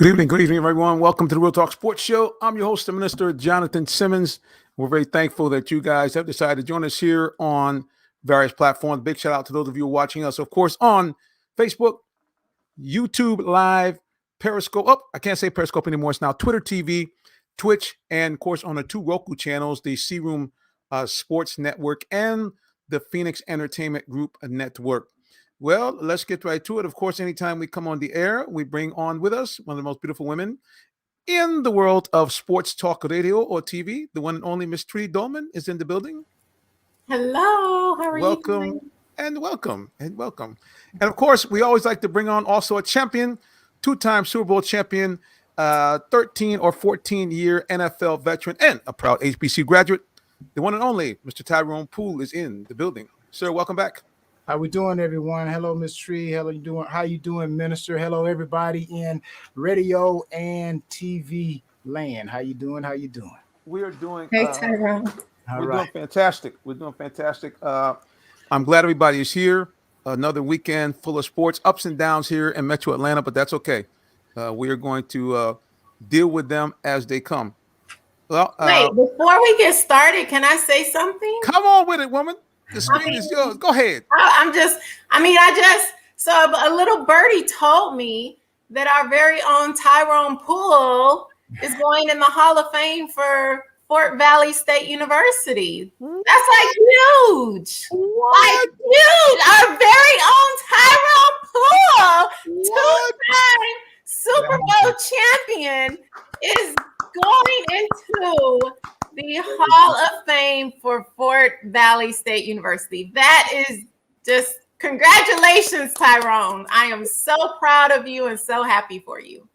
Good evening, everyone. Welcome to the Real Talk Sports Show. I'm your host, the Minister Jonathan Simmons. We're very thankful that you guys have decided to join us here on various platforms. Big shout out to those of you watching us, of course, on Facebook, YouTube Live, Periscope. Oh, I can't say Periscope anymore. It's now Twitter TV, Twitch, and of course on the two Roku channels, the C Room Sports Network and the Phoenix Entertainment Group Network. Well, let's get right to it. Of course, anytime we come on the air, we bring on with us one of the most beautiful women in the world of sports talk radio or TV. The one and only Miss Tree Dolman is in the building. Hello, how are you Welcome doing? and welcome and welcome. And of course, we always like to bring on also a champion, two-time Super Bowl champion, 13 or 14-year NFL veteran, and a proud HBC graduate. The one and only Mr. Tyrone Poole is in the building. Sir, welcome back. How we doing, everyone? Hello, Miss Tree. Hello, you doing? How you doing, Minister? Hello, everybody in radio and TV land. How you doing? How you doing? We are doing. Hey, Tyrone. All We're right. doing fantastic. We're doing fantastic. I'm glad everybody is here. Another weekend full of sports, ups and downs here in Metro Atlanta, but that's okay. We are going to deal with them as they come. Well, Wait, before we get started, can I say something? come on with it, woman. The screen is yours. Go ahead. So a little birdie told me that our very own Tyrone Poole is going in the Hall of Fame for Fort Valley State University. That's like huge. Like huge. Our very own Tyrone Poole, two-time Super Bowl champion, is going into the Hall of Fame for Fort Valley State University. That is just congratulations, Tyrone. I am so proud of you and so happy for you.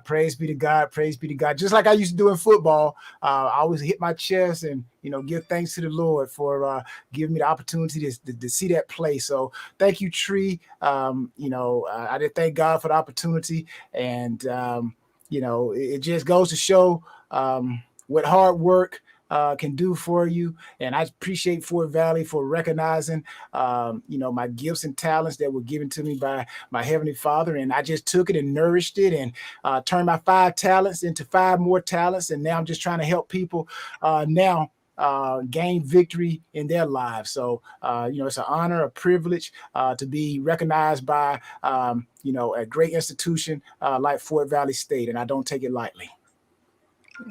Praise be to God. Praise be to God. Just like I used to do in football, I always hit my chest and give thanks to the Lord for giving me the opportunity to see that play. So thank you, Tree. I did thank God for the opportunity, and it just goes to show what hard work can do for you. And I appreciate Fort Valley for recognizing, my gifts and talents that were given to me by my Heavenly Father. And I just took it and nourished it and turned my 5 talents into 5 more talents. And now I'm just trying to help people gain victory in their lives. So, it's an honor, a privilege to be recognized by, a great institution like Fort Valley State. And I don't take it lightly.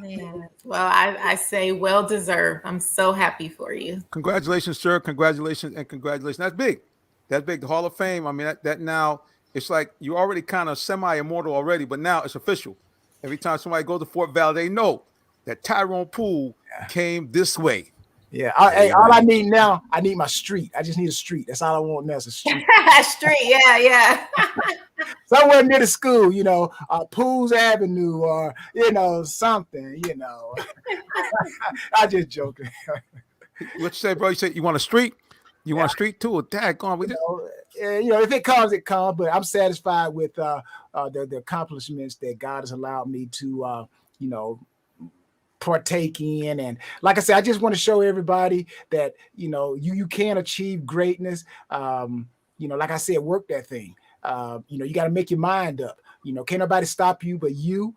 Yeah. Well, I say well deserved. I'm so happy for you. Congratulations, sir. Congratulations and congratulations. That's big. That's big. The Hall of Fame. I mean, that now it's like you're already kind of semi-immortal already, but now it's official. Every time somebody goes to Fort Valley, they know that Tyrone Poole came this way. Yeah. All I need now, I need my street. I just need a street. That's all I want now is a street. Street, yeah. Somewhere near the school, Pools Avenue or, something, I just joking. What you say, bro? You say you want a street? You want a street too? Or daggone, we just... if it comes, it comes. But I'm satisfied with the accomplishments that God has allowed me to, partake in. And like I said, I just want to show everybody that, you can achieve greatness. Like I said, work that thing. You got to make your mind up. Can't nobody stop you but you,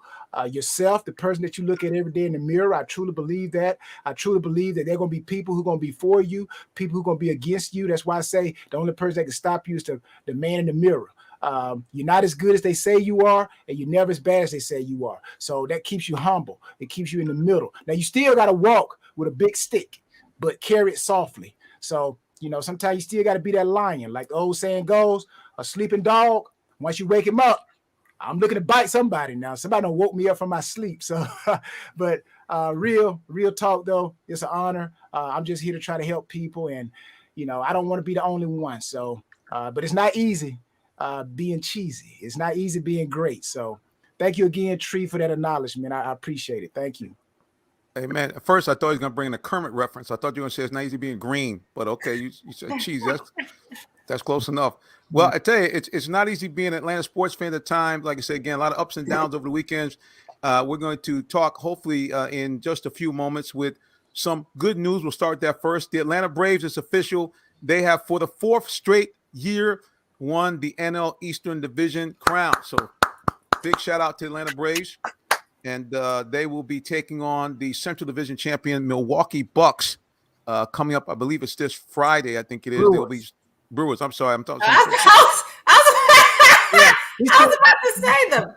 yourself, the person that you look at every day in the mirror. I truly believe that. I truly believe that there are going to be people who are going to be for you, people who are going to be against you. That's why I say the only person that can stop you is the man in the mirror. You're not as good as they say you are, and you're never as bad as they say you are. So that keeps you humble. It keeps you in the middle. Now, you still got to walk with a big stick, but carry it softly. So, sometimes you still got to be that lion. Like the old saying goes, a sleeping dog, once you wake him up, I'm looking to bite somebody now. Somebody done woke me up from my sleep. So, but real talk, though, it's an honor. I'm just here to try to help people. And, I don't want to be the only one. So, but it's not easy being cheesy. It's not easy being great. So thank you again, Tree, for that acknowledgement. I appreciate it. Thank you. Hey, man, at first I thought he was going to bring in a Kermit reference. I thought you were going to say it's not easy being green. But okay, you said cheesy. That's close enough. Well, I tell you, it's not easy being an Atlanta sports fan at times. Like I said, again, a lot of ups and downs over the weekends. We're going to talk, hopefully, in just a few moments with some good news. We'll start that first. The Atlanta Braves, it's official. They have, for the 4th straight year, won the NL Eastern Division crown. So Big shout out to Atlanta Braves. And they will be taking on the Central Division champion Milwaukee Bucks coming up. I believe it's this Friday. I think it is. They'll be Brewers. I'm sorry. I'm talking. I was about to say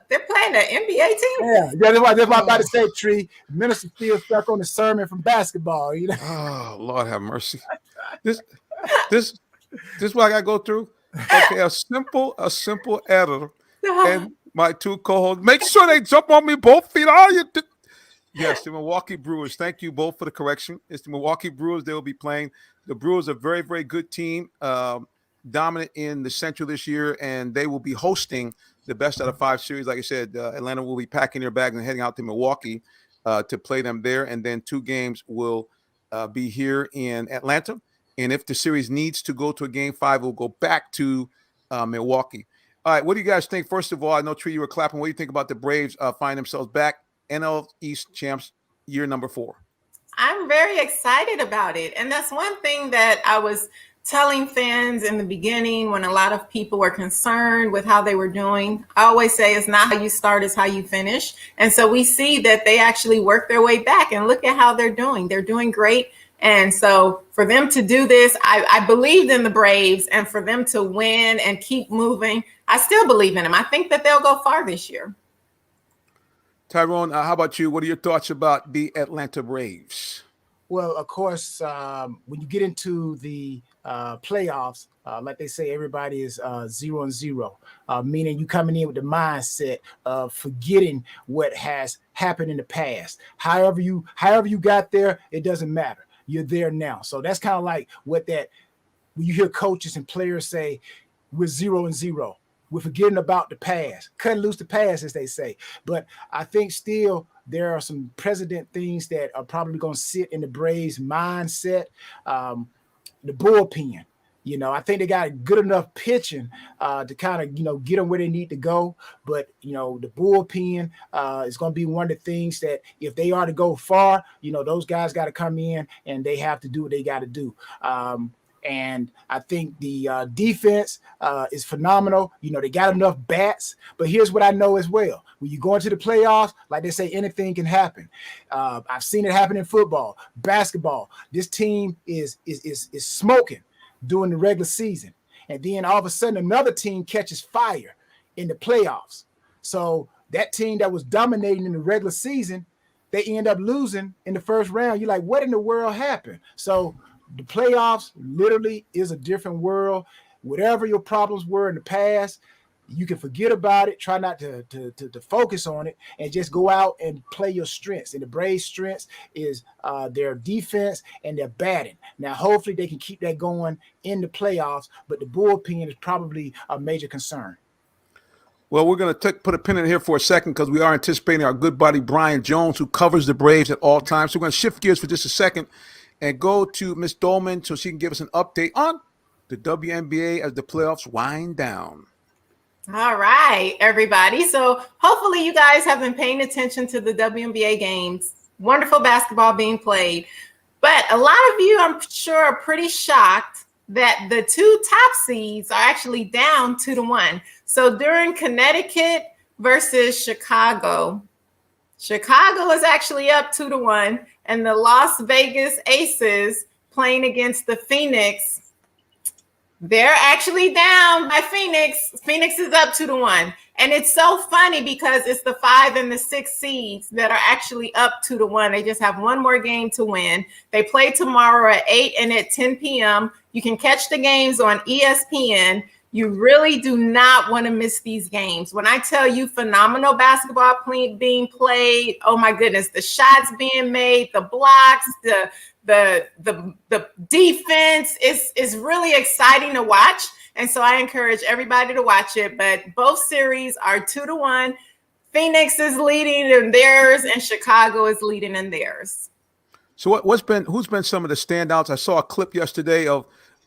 they're playing the NBA team. Yeah, that's what I'm about to say, Tree. Minister still stuck on the sermon from basketball. You know? Oh, Lord have mercy. This is what I gotta go through. Okay, a simple editor and my two co-hosts. Make sure they jump on me both feet. Yes, the Milwaukee Brewers. Thank you both for the correction. It's the Milwaukee Brewers. They will be playing. The Brewers are a very, very good team, dominant in the Central this year, and they will be hosting the best out of 5 series. Like I said, Atlanta will be packing their bags and heading out to Milwaukee to play them there, and then 2 games will be here in Atlanta. And if the series needs to go to a game 5, we'll go back to Milwaukee. All right, what do you guys think? First of all, I know, Tree, you were clapping. What do you think about the Braves finding themselves back NL East champs year number 4? I'm very excited about it. And that's one thing that I was telling fans in the beginning when a lot of people were concerned with how they were doing. I always say it's not how you start, it's how you finish. And so we see that they actually work their way back, and look at how they're doing. They're doing great. And so for them to do this, I believed in the Braves, and for them to win and keep moving, I still believe in them. I think that they'll go far this year. Tyrone, how about you? What are your thoughts about the Atlanta Braves? Well, of course, when you get into the playoffs, like they say, everybody is 0-0, meaning you coming in with the mindset of forgetting what has happened in the past. However you got there, it doesn't matter. You're there now. So that's kind of like when you hear coaches and players say, we're 0-0. We're forgetting about the past, cutting loose the past, as they say. But I think still there are some precedent things that are probably going to sit in the Braves' mindset. The bullpen, I think they got good enough pitching to kind of, get them where they need to go. But, the bullpen is going to be one of the things that if they are to go far, those guys got to come in and they have to do what they got to do. And I think the defense is phenomenal. They got enough bats. But here's what I know as well. When you go into the playoffs, like they say, anything can happen. I've seen it happen in football, basketball. This team is smoking during the regular season. And then all of a sudden, another team catches fire in the playoffs. So that team that was dominating in the regular season, they end up losing in the first round. You're like, what in the world happened? So the playoffs literally is a different world. Whatever your problems were in the past, you can forget about it. Try not to focus on it and just go out and play your strengths. And the Braves' strengths is their defense and their batting. Now, hopefully they can keep that going in the playoffs, but the bullpen is probably a major concern. Well, we're going to put a pin in here for a second because we are anticipating our good buddy Brian Jones, who covers the Braves at all times. So we're going to shift gears for just a second and go to Miss Dolman so she can give us an update on the WNBA as the playoffs wind down. All right, everybody. So hopefully you guys have been paying attention to the WNBA games. Wonderful basketball being played. But a lot of you, I'm sure, are pretty shocked that the 2 top seeds are actually down 2-1. So during Connecticut versus Chicago is actually up 2-1. And the Las Vegas Aces playing against the Phoenix, they're actually down by Phoenix. Phoenix is up 2-1. And it's so funny because it's the 5 and the 6 seeds that are actually up 2-1. They just have one more game to win. They play tomorrow at 8 and at 10 p.m. You can catch the games on ESPN. You really do not want to miss these games. When I tell you phenomenal basketball being played, oh my goodness, the shots being made, the blocks, the defense is really exciting to watch. And so I encourage everybody to watch it. But both series are 2-1. Phoenix is leading in theirs and Chicago is leading in theirs. So who's been some of the standouts? I saw a clip yesterday of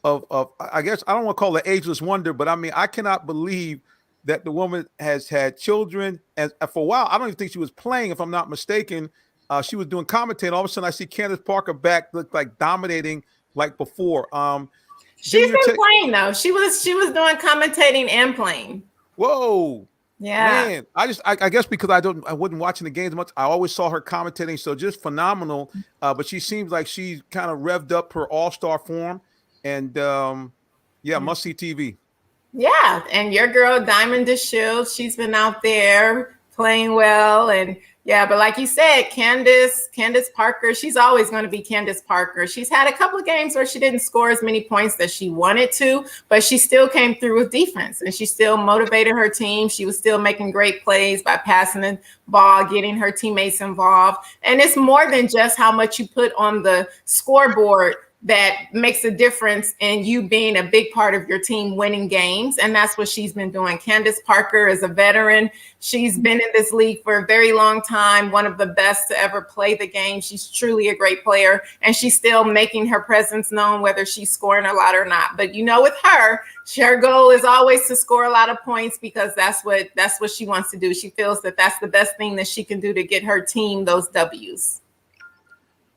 I guess I don't want to call it ageless wonder, but I mean, I cannot believe that the woman has had children. And for a while, I don't even think she was playing, if I'm not mistaken. She was doing commentating. All of a sudden, I see Candace Parker back, looked like dominating like before. She's been playing though. She was doing commentating and playing. Whoa! Yeah. Man, I guess because I wasn't watching the games much. I always saw her commentating, so just phenomenal. But she seems like she's kind of revved up her all-star form, and yeah, must see TV. Yeah, and your girl Diamond DeShield, she's been out there playing well, and yeah, but like you said, Candace Parker, she's always going to be Candace Parker. She's had a couple of games where she didn't score as many points as she wanted to, but she still came through with defense, and she still motivated her team. She was still making great plays by passing the ball, getting her teammates involved, and it's more than just how much you put on the scoreboard that makes a difference in you being a big part of your team winning games. And that's what she's been doing. Candace Parker is a veteran. She's been in this league for a very long time, one of the best to ever play the game. She's truly a great player, and she's still making her presence known, whether she's scoring a lot or not. But with her goal is always to score a lot of points, because that's what she wants to do. She feels that that's the best thing that she can do to get her team those W's.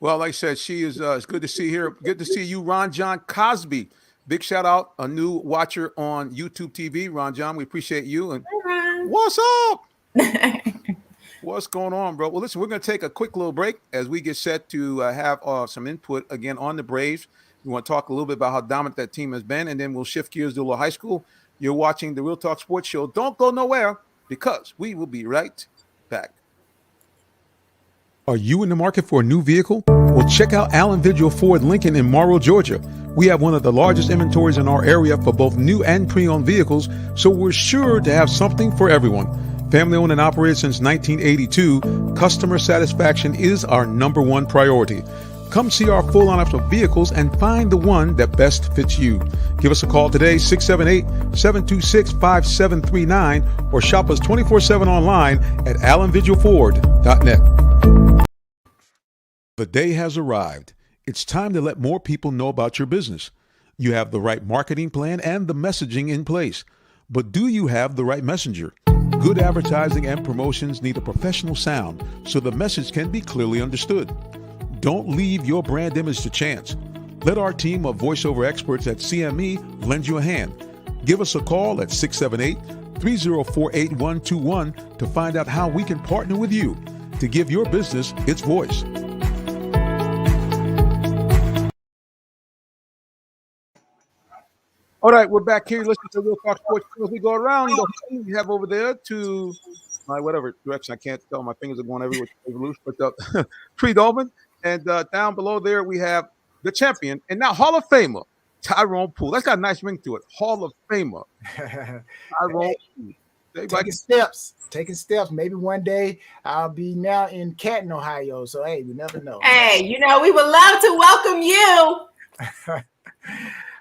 Well, like I said, she is. It's good to see here. Good to see you, Ron John Cosby. Big shout out, a new watcher on YouTube TV, Ron John. We appreciate you. And what's up? What's going on, bro? Well, listen, we're going to take a quick little break as we get set to have some input again on the Braves. We want to talk a little bit about how dominant that team has been, and then we'll shift gears to a little high school. You're watching the Real Talk Sports Show. Don't go nowhere, because we will be right back. Are you in the market for a new vehicle? Well, check out Allen Vigil Ford Lincoln in Morrow, Georgia. We have one of the largest inventories in our area for both new and pre-owned vehicles, so we're sure to have something for everyone. Family owned and operated since 1982, customer satisfaction is our number one priority. Come see our full lineup of vehicles and find the one that best fits you. Give us a call today, 678-726-5739, or shop us 24/7 online at allenvigilford.net. The day has arrived. It's time to let more people know about your business. You have the right marketing plan and the messaging in place. But do you have the right messenger? Good advertising and promotions need a professional sound so the message can be clearly understood. Don't leave your brand image to chance. Let our team of voiceover experts at CME lend you a hand. Give us a call at 678-304-8121 to find out how we can partner with you to give your business its voice. All right, we're back here. Listen to Real Talk Sports. As we go around, we have over there to my whatever direction. I can't tell. My fingers are going everywhere. But Tree Dolman. And down below there, we have the champion and now Hall of Famer, Tyrone Poole. That's got a nice ring to it. Hall of Famer. Tyrone Poole. Taking steps. Maybe one day I'll be now in Canton, Ohio. So, hey, we never know. Hey, we would love to welcome you.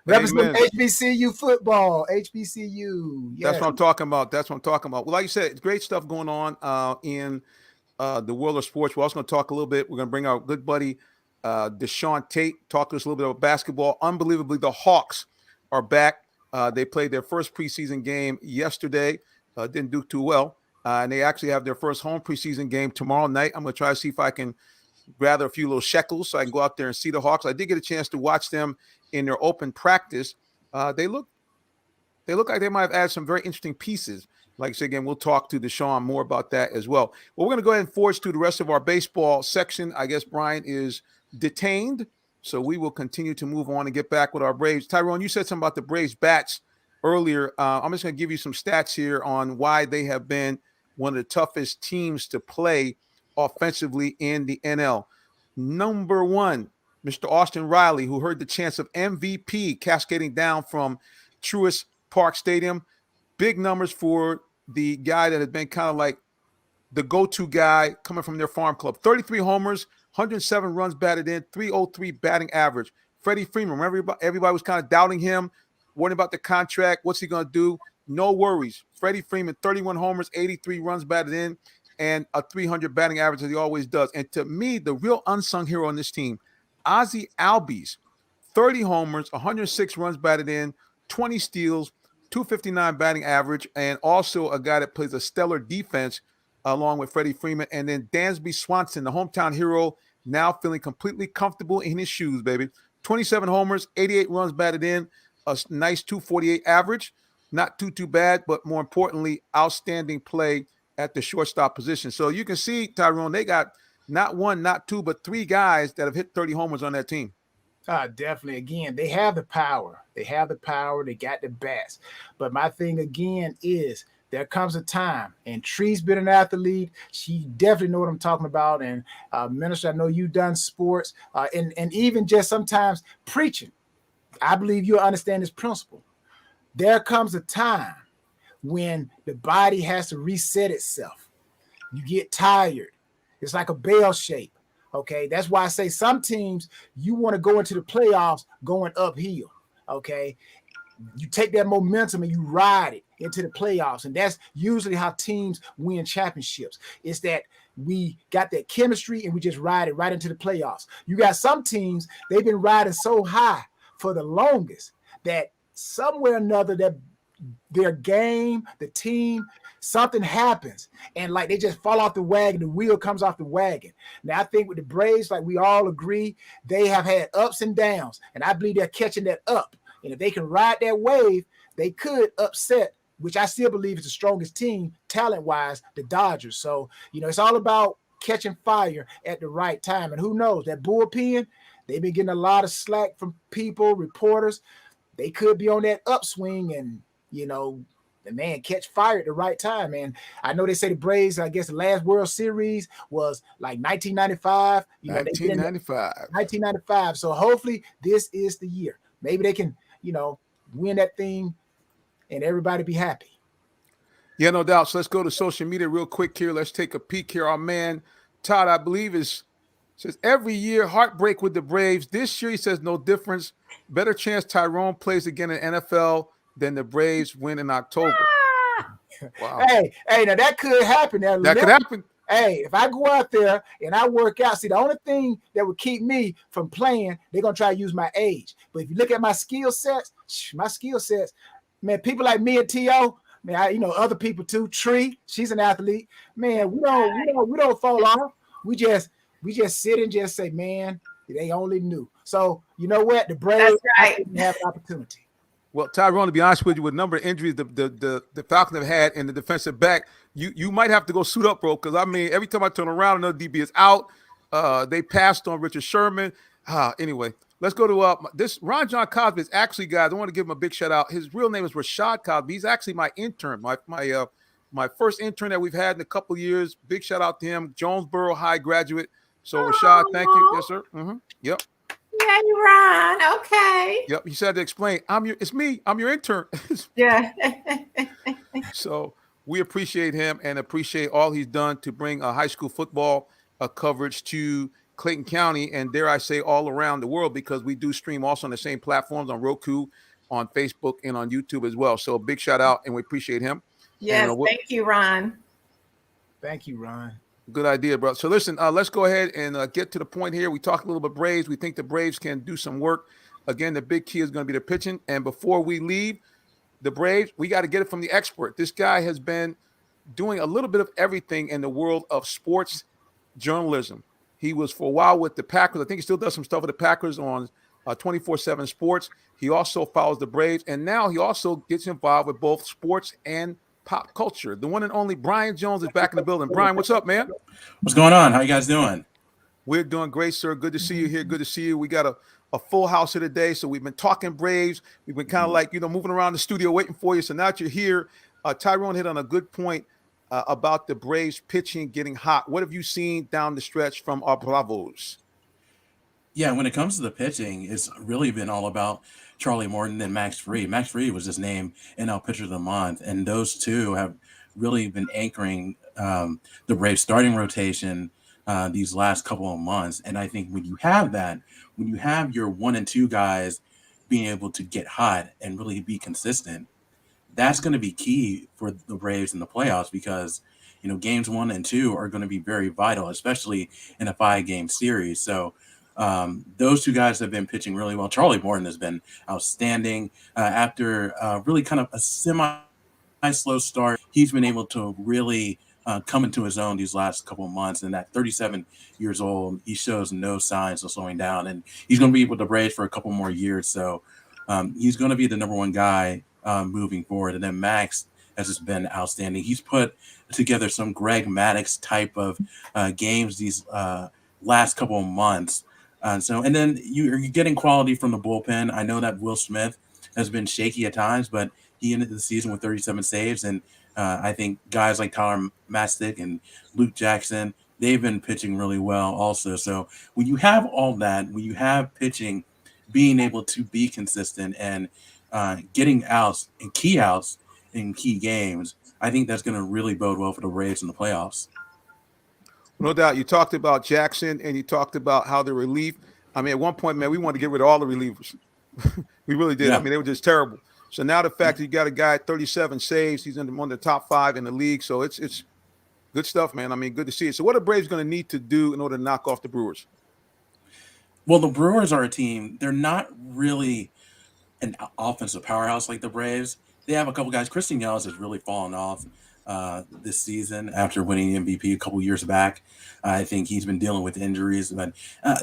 Represent HBCU football, HBCU. Yes. That's what I'm talking about. Well, like you said, it's great stuff going on in the world of sports. We're also going to talk a little bit. We're going to bring our good buddy Deshaun Tate, talk to us a little bit about basketball. Unbelievably, the Hawks are back. They played their first preseason game yesterday. Didn't do too well. And they actually have their first home preseason game tomorrow night. I'm going to try to see if I can gather a few little shekels so I can go out there and see the Hawks. I did get a chance to watch them in their open practice. They look like they might have added some very interesting pieces. Like I said, again, we'll talk to Deshaun more about that as well. Well, we're going to go ahead and forge to the rest of our baseball section. I guess Brian is detained, so we will continue to move on and get back with our Braves. Tyrone, you said something about the Braves bats earlier. I'm just going to give you some stats here on why they have been one of the toughest teams to play offensively in the NL. Number one, Mr. Austin Riley, who heard the chants of MVP cascading down from Truist Park Stadium. Big numbers for the guy that had been kind of like the go-to guy coming from their farm club. 33 homers, 107 runs batted in, 303 batting average. Freddie Freeman, remember everybody was kind of doubting him, worrying about the contract. What's he going to do? No worries. Freddie Freeman, 31 homers, 83 runs batted in, and a 300 batting average as he always does. And to me, the real unsung hero on this team, Ozzie Albies, 30 homers, 106 runs batted in, 20 steals, 259 batting average, and also a guy that plays a stellar defense along with Freddie Freeman. And then Dansby Swanson, the hometown hero, now feeling completely comfortable in his shoes, baby. 27 homers, 88 runs batted in, a nice 248 average. not too bad, but more importantly, outstanding play at the shortstop position. So you can see, Tyrone, they got not one, not two, but three guys that have hit 30 homers on that team. Definitely. Again, they have the power. They have the power. They got the bats. But my thing again is there comes a time, and Tree's been an athlete. She definitely know what I'm talking about. And Minister, I know you've done sports and even just sometimes preaching. I believe you'll understand this principle. There comes a time when the body has to reset itself. You get tired. It's like a bell shape. Okay, that's why I say some teams you want to go into the playoffs going uphill. Okay, you take that momentum and you ride it into the playoffs, and that's usually how teams win championships. It's that we got that chemistry and we just ride it right into the playoffs. You got some teams, they've been riding so high for the longest that somewhere or another that their game, the team, something happens and like they just fall off the wagon, the wheel comes off the wagon. Now I think with the Braves, like we all agree, they have had ups and downs, and I believe they're catching that up. And if they can ride that wave, they could upset, which I still believe is the strongest team talent-wise, the Dodgers. So, it's all about catching fire at the right time. And who knows, that bullpen, they've been getting a lot of slack from people, reporters. They could be on that upswing and, the man catch fire at the right time. And I know they say the Braves, I guess the last World Series was like 1995. 1995. So hopefully this is the year. Maybe they can, win that thing and everybody be happy. Yeah, no doubt. So let's go to social media real quick here. Let's take a peek here. Our man, Todd, I believe says every year, heartbreak with the Braves. This year, he says no difference. Better chance Tyrone plays again in NFL than the Braves win in October. Wow. Hey, now that could happen. That could happen. Hey, if I go out there and I work out, see, the only thing that would keep me from playing, they're going to try to use my age. But if you look at my skill sets, man, people like me and T.O., man, other people too. Tree, she's an athlete. Man, we don't fall off. We just sit and just say, man, they only knew. So you know what? The Braves have an opportunity. Well, Tyrone, to be honest with you, with a number of injuries the Falcons have had in the defensive back, you might have to go suit up, bro. Because every time I turn around, another DB is out. They passed on Richard Sherman. Anyway, let's go to this. Ron John Cosby is actually, guys, I want to give him a big shout out. His real name is Rashad Cosby. He's actually my intern, my first intern that we've had in a couple of years. Big shout out to him. Jonesboro High graduate. So Rashad, thank you. Yes, sir. Yep. Hey, Ron. Okay. Yep. He said to explain. It's me. I'm your intern. Yeah. So we appreciate him and appreciate all he's done to bring high school football coverage to Clayton County and, dare I say, all around the world, because we do stream also on the same platforms on Roku, on Facebook, and on YouTube as well. So a big shout out, and we appreciate him. Yes, thank you, Ron. Thank you, Ron. Good idea, bro. So listen, let's go ahead and get to the point here. We talked a little bit Braves. We think the Braves can do some work. Again, the big key is going to be the pitching. And before we leave the Braves, we got to get it from the expert. This guy has been doing a little bit of everything in the world of sports journalism. He was for a while with the Packers. I think he still does some stuff with the Packers on 24/7 Sports. He also follows the Braves. And now he also gets involved with both sports and pop culture. The one and only Brian Jones is back in the building. Brian, what's up, man? What's going on? How you guys doing? We're doing great, sir. Good to see you here. Good to see you. We got a full house here today. So we've been talking Braves. We've been kind of like, moving around the studio waiting for you. So now that you're here, Tyrone hit on a good point about the Braves pitching getting hot. What have you seen down the stretch from our Bravos? Yeah, when it comes to the pitching, it's really been all about Charlie Morton and Max Fried. Max Fried was just named NL Pitcher of the Month, and those two have really been anchoring the Braves starting rotation these last couple of months. And I think when you have that, when you have your 1 and 2 guys being able to get hot and really be consistent, that's going to be key for the Braves in the playoffs, because games 1 and 2 are going to be very vital, especially in a 5-game series. So those two guys have been pitching really well. Charlie Morton has been outstanding after really kind of a semi-slow start. He's been able to really come into his own these last couple of months. And at 37 years old, he shows no signs of slowing down. And he's going to be with the Braves for a couple more years. So he's going to be the number one guy moving forward. And then Max has just been outstanding. He's put together some Greg Maddux type of games these last couple of months. And then you're getting quality from the bullpen. I know that Will Smith has been shaky at times, but he ended the season with 37 saves. And I think guys like Tyler Mastick and Luke Jackson, they've been pitching really well also. So when you have all that, when you have pitching being able to be consistent and getting outs and key outs in key games, I think that's going to really bode well for the Braves in the playoffs. No doubt. You talked about Jackson and you talked about how the relief. I mean, at one point, man, we wanted to get rid of all the relievers. We really did. Yeah. I mean, they were just terrible. So now the fact that you got a guy at 37 saves, he's in one of the top 5 in the league. So it's good stuff, man. I mean, good to see it. So what are Braves going to need to do in order to knock off the Brewers? Well, the Brewers are a team. They're not really an offensive powerhouse like the Braves. They have a couple guys. Christian Yelich has really fallen off this season after winning MVP a couple years back. I think he's been dealing with injuries, but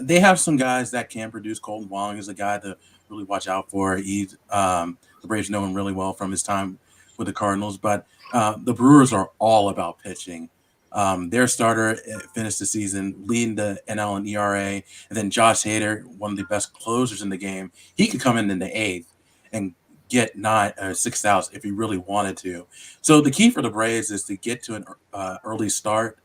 they have some guys that can produce. Colton Wong is a guy to really watch out for. He's the Braves know him really well from his time with the Cardinals, but the Brewers are all about pitching. Their starter finished the season leading the NL in ERA, and then Josh Hader, one of the best closers in the game, he could come in the 8th and get 9 or 6 outs if he really wanted to. So the key for the Braves is to get to an early start,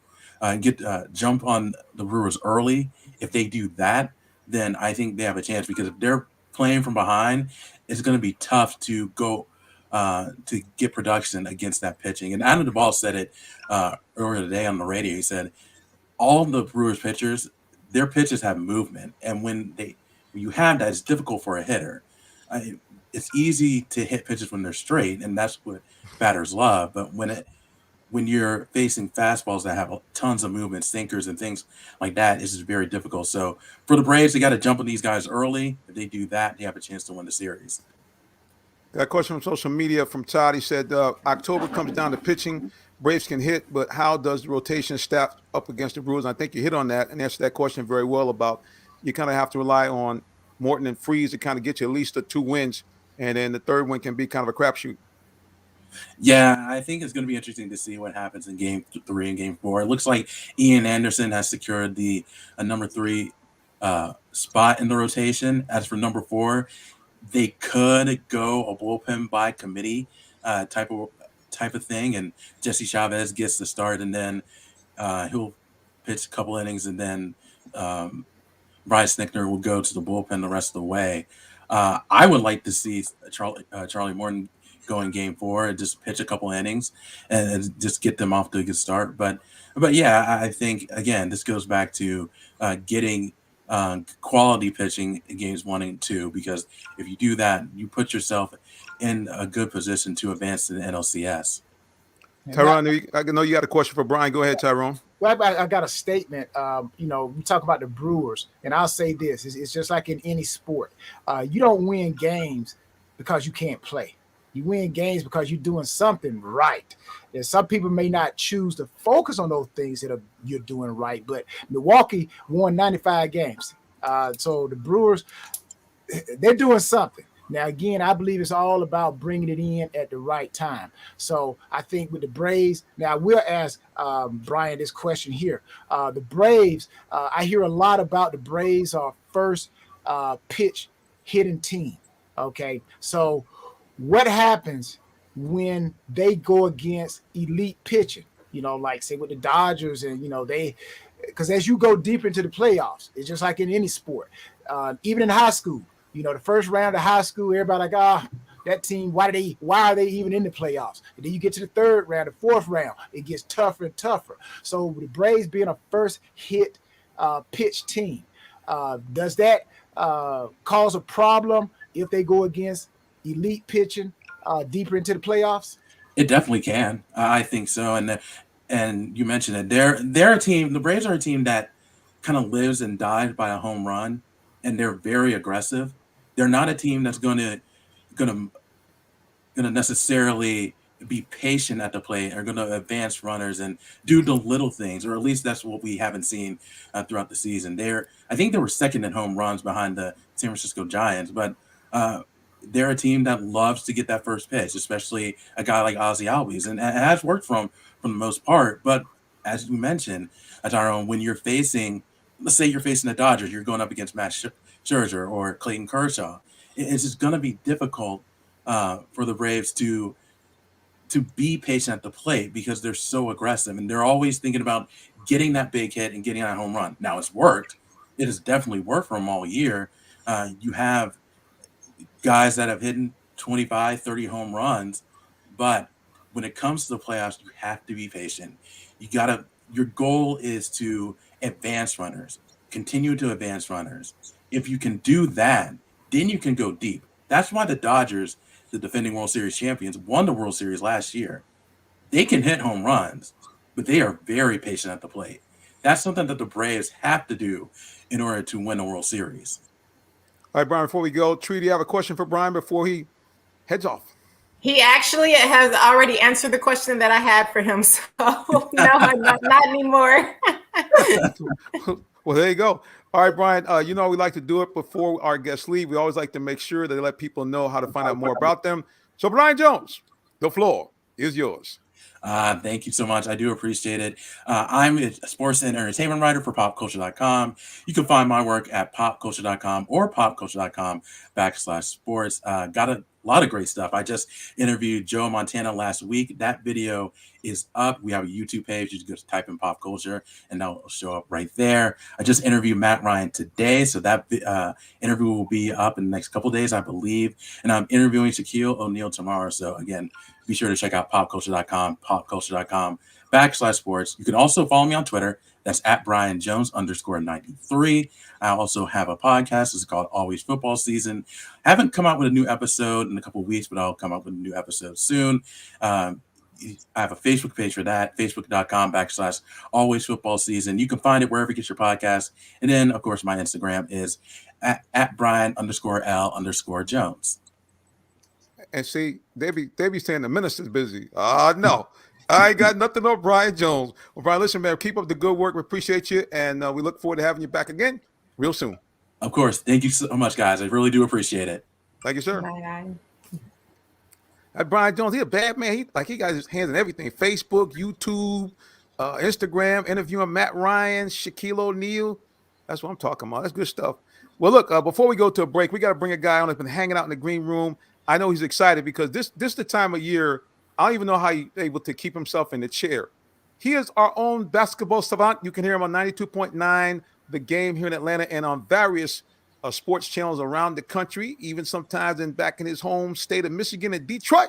jump on the Brewers early. If they do that, then I think they have a chance, because if they're playing from behind, it's going to be tough to go to get production against that pitching. And Adam Duvall said it earlier today on the radio. He said all the Brewers pitchers, their pitches have movement, and when you have that, it's difficult for a hitter. It's easy to hit pitches when they're straight, and that's what batters love. But when you're facing fastballs that have tons of movement, sinkers and things like that, it's just very difficult. So for the Braves, they got to jump on these guys early. If they do that, they have a chance to win the series. Got a question from social media from Todd. He said, October comes down to pitching. Braves can hit, but how does the rotation staff up against the Brewers? I think you hit on that and answered that question very well about you kind of have to rely on Morton and Freeze to kind of get you at least the 2 wins, and then the third one can be kind of a crapshoot. Yeah, I think it's going to be interesting to see what happens in Game 3 and Game 4. It looks like Ian Anderson has secured the number 3 spot in the rotation. As for number 4, they could go a bullpen by committee type of thing, and Jesse Chavez gets the start, and then he'll pitch a couple innings, and then Brian Snickner will go to the bullpen the rest of the way. I would like to see Charlie Morton go in Game 4 and just pitch a couple innings and just get them off to a good start. But yeah, I think again this goes back to getting quality pitching in games 1 and 2, because if you do that, you put yourself in a good position to advance to the NLCS. Tyrone, I know you got a question for Brian. Go ahead, Tyrone. Well, I got a statement. We talk about the Brewers, and I'll say this: it's just like in any sport. You don't win games because you can't play. You win games because you're doing something right. And some people may not choose to focus on those things that you're doing right, but Milwaukee won 95 games. So the Brewers, they're doing something. Now, again, I believe it's all about bringing it in at the right time. So I think with the Braves, now we'll ask Brian this question here. The Braves, I hear a lot about the Braves are first pitch hitting team. Okay, so what happens when they go against elite pitching? Like say with the Dodgers, and because as you go deeper into the playoffs, it's just like in any sport, even in high school. The first round of high school, everybody like, that team, why are they even in the playoffs? And then you get to the third round, the fourth round, it gets tougher and tougher. So with the Braves being a first hit pitch team, does that cause a problem if they go against elite pitching deeper into the playoffs? It definitely can. I think so. And you mentioned it. They're a team. The Braves are a team that kind of lives and dies by a home run, and they're very aggressive. They're not a team that's going to necessarily be patient at the plate, or going to advance runners and do the little things, or at least that's what we haven't seen throughout the season. I think they were second in home runs behind the San Francisco Giants, but they're a team that loves to get that first pitch, especially a guy like Ozzy Albies, and it has worked for the most part. But as you mentioned, Tyrone, when you're facing, let's say you're facing the Dodgers, you're going up against Matt Scherzer or Clayton Kershaw. It's just going to be difficult for the Braves to be patient at the plate because they're so aggressive and they're always thinking about getting that big hit and getting that home run. Now it's worked. It has definitely worked for them all year. You have guys that have hit 25, 30 home runs, but when it comes to the playoffs, you have to be patient. Your goal is to advance runners, continue to advance runners. If you can do that, then you can go deep. That's why the Dodgers, the defending World Series champions, won the World Series last year. They can hit home runs, but they are very patient at the plate. That's something that the Braves have to do in order to win the World Series. All right, Brian, before we go, Tree, do you have a question for Brian before he heads off? He actually has already answered the question that I had for him. So no, not anymore. Well, there you go. All right, Brian, we like to do it before our guests leave. We always like to make sure that they let people know how to find out more about them. So, Brian Jones, the floor is yours. Thank you so much. I do appreciate it. I'm a sports and entertainment writer for popculture.com. You can find my work at popculture.com or popculture.com/sports. Got a lot of great stuff. I just interviewed Joe Montana last week. That video is up. We have a YouTube page. You just go to type in pop culture and that'll show up right there. I just interviewed Matt Ryan today. So that interview will be up in the next couple of days, I believe. And I'm interviewing Shaquille O'Neal tomorrow. So again, be sure to check out popculture.com/sports. You can also follow me on Twitter. That's at Brian Jones _93. I also have a podcast. It's called Always Football Season. I haven't come out with a new episode in a couple of weeks, but I'll come out with a new episode soon. I have a Facebook page for that, facebook.com/Always Football Season. You can find it wherever you get your podcast. And then, of course, my Instagram is at Brian_L_Jones. And see, they be saying the minister's busy. No, I ain't got nothing on Brian Jones. Well, Brian, listen, man, keep up the good work. We appreciate you, and we look forward to having you back again real soon. Of course. Thank you so much, guys. I really do appreciate it. Thank you, sir. Bye. Brian Jones, he a bad man. He got his hands in everything: Facebook, YouTube, Instagram, interviewing Matt Ryan, Shaquille O'Neal. That's what I'm talking about. That's good stuff. Well, look, before we go to a break, we got to bring a guy on that's been hanging out in the green room. I know he's excited because this is the time of year. I don't even know how he's able to keep himself in the chair. He is our own basketball savant. You can hear him on 92.9, The Game here in Atlanta, and on various sports channels around the country, even sometimes back in his home state of Michigan and Detroit.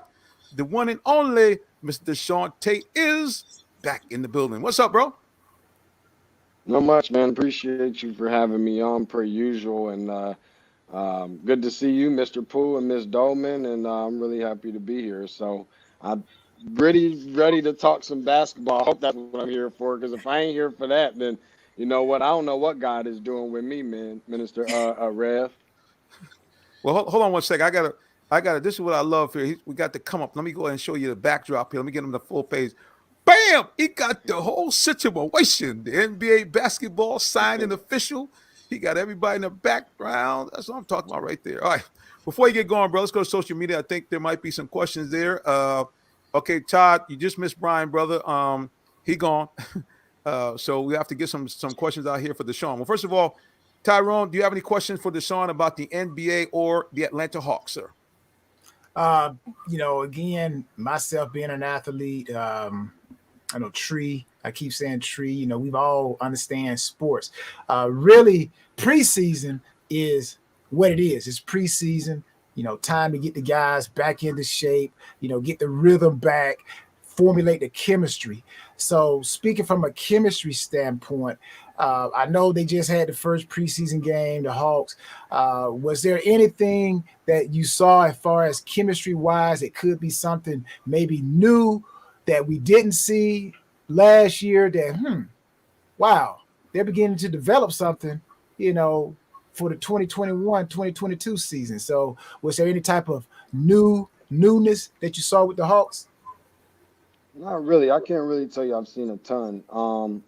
The one and only Mr. Sean Tate is back in the building. What's up, bro? Not much, man. Appreciate you for having me on per usual. And good to see you, Mr. Poole and Miss Dolman. And I'm really happy to be here. So I'm ready to talk some basketball. I hope that's what I'm here for. Because if I ain't here for that, then you know what? I don't know what God is doing with me, man, Minister Rev. Well, hold on one second. I got to. This is what I love here. We got to come up. Let me go ahead and show you the backdrop here. Let me get him the full page. Bam! He got the whole situation. The NBA basketball signed and official. He got everybody in the background. That's what I'm talking about right there. All right. Before you get going, bro, let's go to social media. I think there might be some questions there. Okay, Todd, you just missed Brian, brother. He gone. So we have to get some questions out here for Deshaun. Well, first of all, Tyrone, do you have any questions for Deshaun about the NBA or the Atlanta Hawks, sir? Again, myself being an athlete, I know Tree. I keep saying Tree. We've all understand sports. Really, preseason is what it is. It's preseason. Time to get the guys back into shape. Get the rhythm back, formulate the chemistry. So, speaking from a chemistry standpoint, I know they just had the first preseason game, the Hawks. Was there anything that you saw as far as chemistry-wise? It could be something maybe new that we didn't see last year that, wow, they're beginning to develop something, for the 2021-2022 season. So was there any type of newness that you saw with the Hawks? Not really. I can't really tell you I've seen a ton.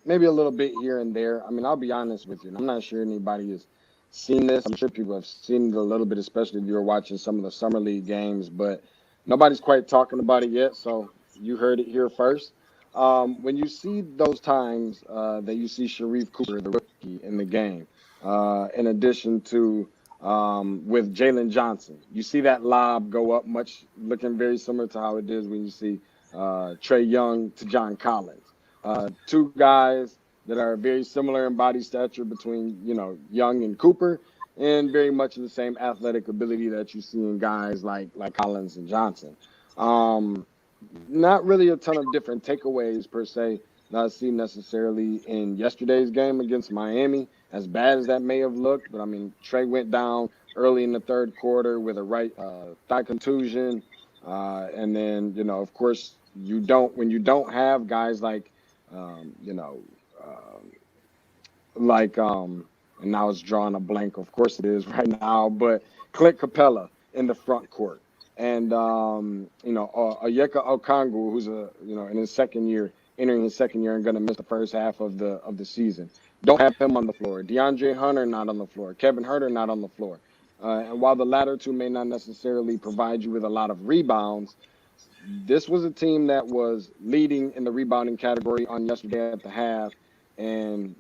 Maybe a little bit here and there. I mean, I'll be honest with you. I'm not sure anybody is seen this. I'm sure people have seen it a little bit, especially if you were watching some of the summer league games, but nobody's quite talking about it yet. So you heard it here first. When you see those times that you see Sharif Cooper, the rookie, in the game, in addition to with Jalen Johnson, you see that lob go up, much looking very similar to how it is when you see Trey Young to John Collins. Two guys that are very similar in body stature between, Young and Cooper, and very much the same athletic ability that you see in guys like Collins and Johnson. Um, Not really a ton of different takeaways per se. Not seen necessarily in yesterday's game against Miami, as bad as that may have looked. But I mean, Trey went down early in the third quarter with a right thigh contusion, and then of course, when you don't have guys like um, you know. Um, and now it's drawing a blank. Of course it is right now, but Clint Capella in the front court, and Oyeka Okongwu, who's in his second year, entering his second year and going to miss the first half of the season. Don't have him on the floor. DeAndre Hunter not on the floor. Kevin Herter not on the floor. And while the latter two may not necessarily provide you with a lot of rebounds, this was a team that was leading in the rebounding category on yesterday at the half, and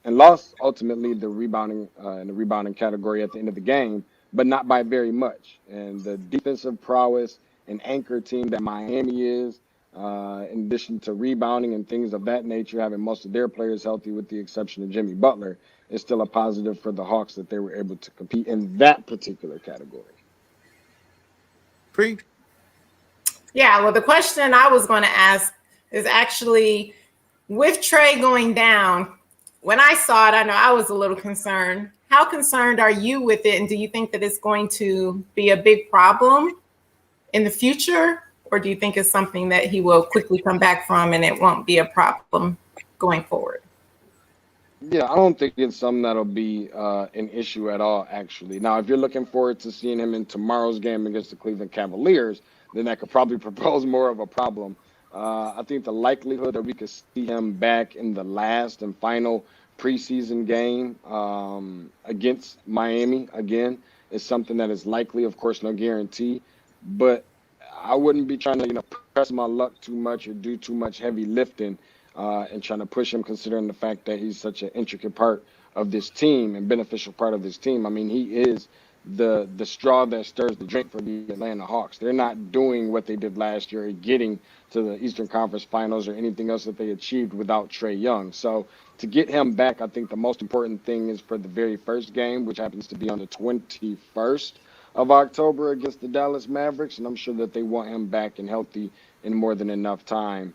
lost ultimately the rebounding in the rebounding category at the end of the game, but not by very much. And the defensive prowess and anchor team that Miami is, in addition to rebounding and things of that nature, having most of their players healthy with the exception of Jimmy Butler, is still a positive for the Hawks that they were able to compete in that particular category. Free. Yeah, well, the question I was going to ask is actually with Trey going down. When I saw it, I know I was a little concerned. How concerned are you with it? And do you think that it's going to be a big problem in the future? Or do you think it's something that he will quickly come back from and it won't be a problem going forward? Yeah, I don't think it's something that'll be an issue at all, actually. Now, if you're looking forward to seeing him in tomorrow's game against the Cleveland Cavaliers, then that could probably propose more of a problem. I think the likelihood that we could see him back in the last and final preseason game against Miami again is something that is likely. Of course, no guarantee, but I wouldn't be trying to press my luck too much or do too much heavy lifting and trying to push him, considering the fact that he's such an intricate part of this team and beneficial part of this team. I mean, he is the straw that stirs the drink for the Atlanta Hawks. They're not doing what they did last year, getting to the Eastern Conference Finals or anything else that they achieved without Trey Young. So to get him back, I think the most important thing is for the very first game, which happens to be on the 21st of October against the Dallas Mavericks, and I'm sure that they want him back and healthy in more than enough time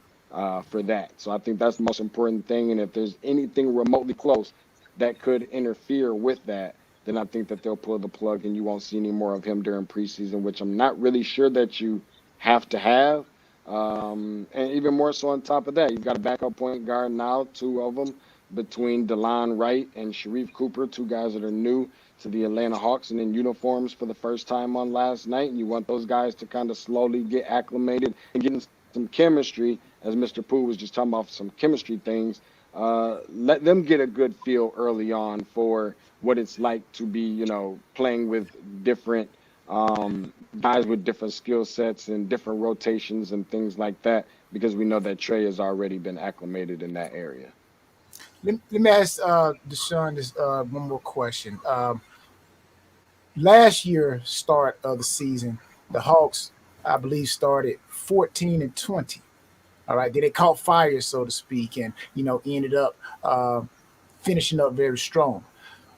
for that. So I think that's the most important thing. And if there's anything remotely close that could interfere with that, then I think that they'll pull the plug and you won't see any more of him during preseason, which I'm not really sure that you have to have. And even more so on top of that, you've got a backup point guard now, two of them, between DeLon Wright and Sharif Cooper, two guys that are new to the Atlanta Hawks and in uniforms for the first time on last night. And you want those guys to kind of slowly get acclimated and get some chemistry, as Mr. Pooh was just talking about some chemistry things. Let them get a good feel early on for what it's like to be, playing with different guys with different skill sets and different rotations and things like that, because we know that Trey has already been acclimated in that area. Let me ask Deshaun this one more question. Last year, start of the season, the Hawks, I believe, started 14-20. All right, then they caught fire, so to speak, and ended up finishing up very strong.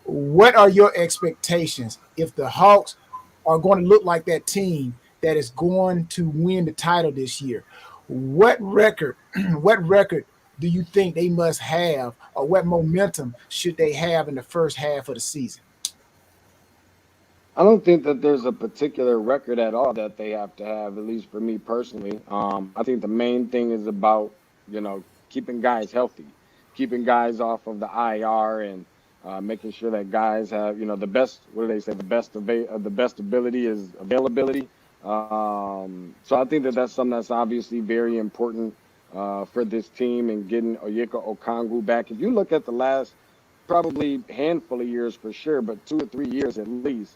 What are your expectations if the Hawks are going to look like that team that is going to win the title this year? What record do you think they must have, or what momentum should they have in the first half of the season? I don't think that there's a particular record at all that they have to have, at least for me personally. I think the main thing is about, keeping guys healthy, keeping guys off of the IR, and making sure that guys have, the best, what do they say, the best ability is availability. So I think that that's something that's obviously very important for this team, and getting Oyeka Okongwu back. If you look at the last probably handful of years for sure, but 2 or 3 years at least,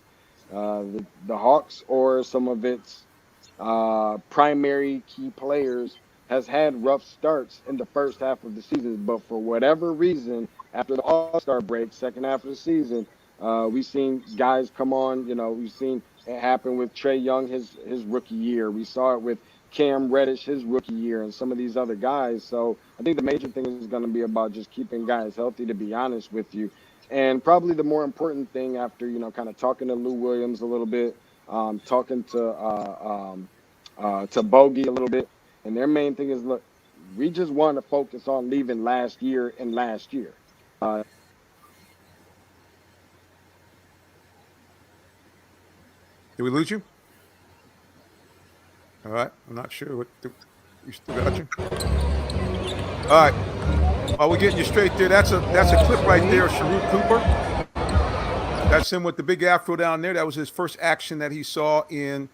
the Hawks or some of its primary key players has had rough starts in the first half of the season, but for whatever reason, after the All-Star break, second half of the season, we've seen guys come on. We've seen it happen with Trey Young his rookie year. We saw it with Cam Reddish his rookie year, and some of these other guys. So I think the major thing is going to be about just keeping guys healthy. To be honest with you, and probably the more important thing after kind of talking to Lou Williams a little bit, talking to Bogey a little bit, and their main thing is, look, we just want to focus on leaving last year and last year. Did we lose you? All right. I'm not sure what we still got you. All right. While we're getting you straight there, that's a clip right there of Sharif Cooper. That's him with the big afro down there. That was his first action that he saw in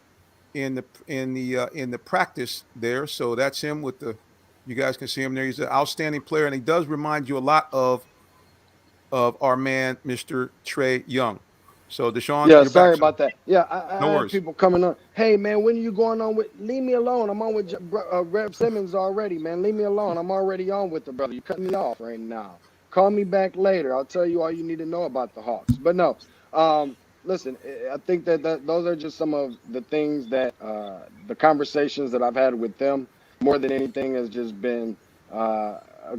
the practice there. So that's him with the. You guys can see him there. He's an outstanding player, and he does remind you a lot of our man, Mr. Trey Young. So Deshaun, Yeah, you're back. sorry about that. Yeah, I No had worries. people coming on. Hey, man, when are you going on with? Leave me alone. I'm on with Rev Simmons already, man. Leave me alone. I'm already on with the brother. You cutting me off right now. Call me back later. I'll tell you all you need to know about the Hawks. But no, listen, I think that those are just some of the things that the conversations that I've had with them more than anything has just been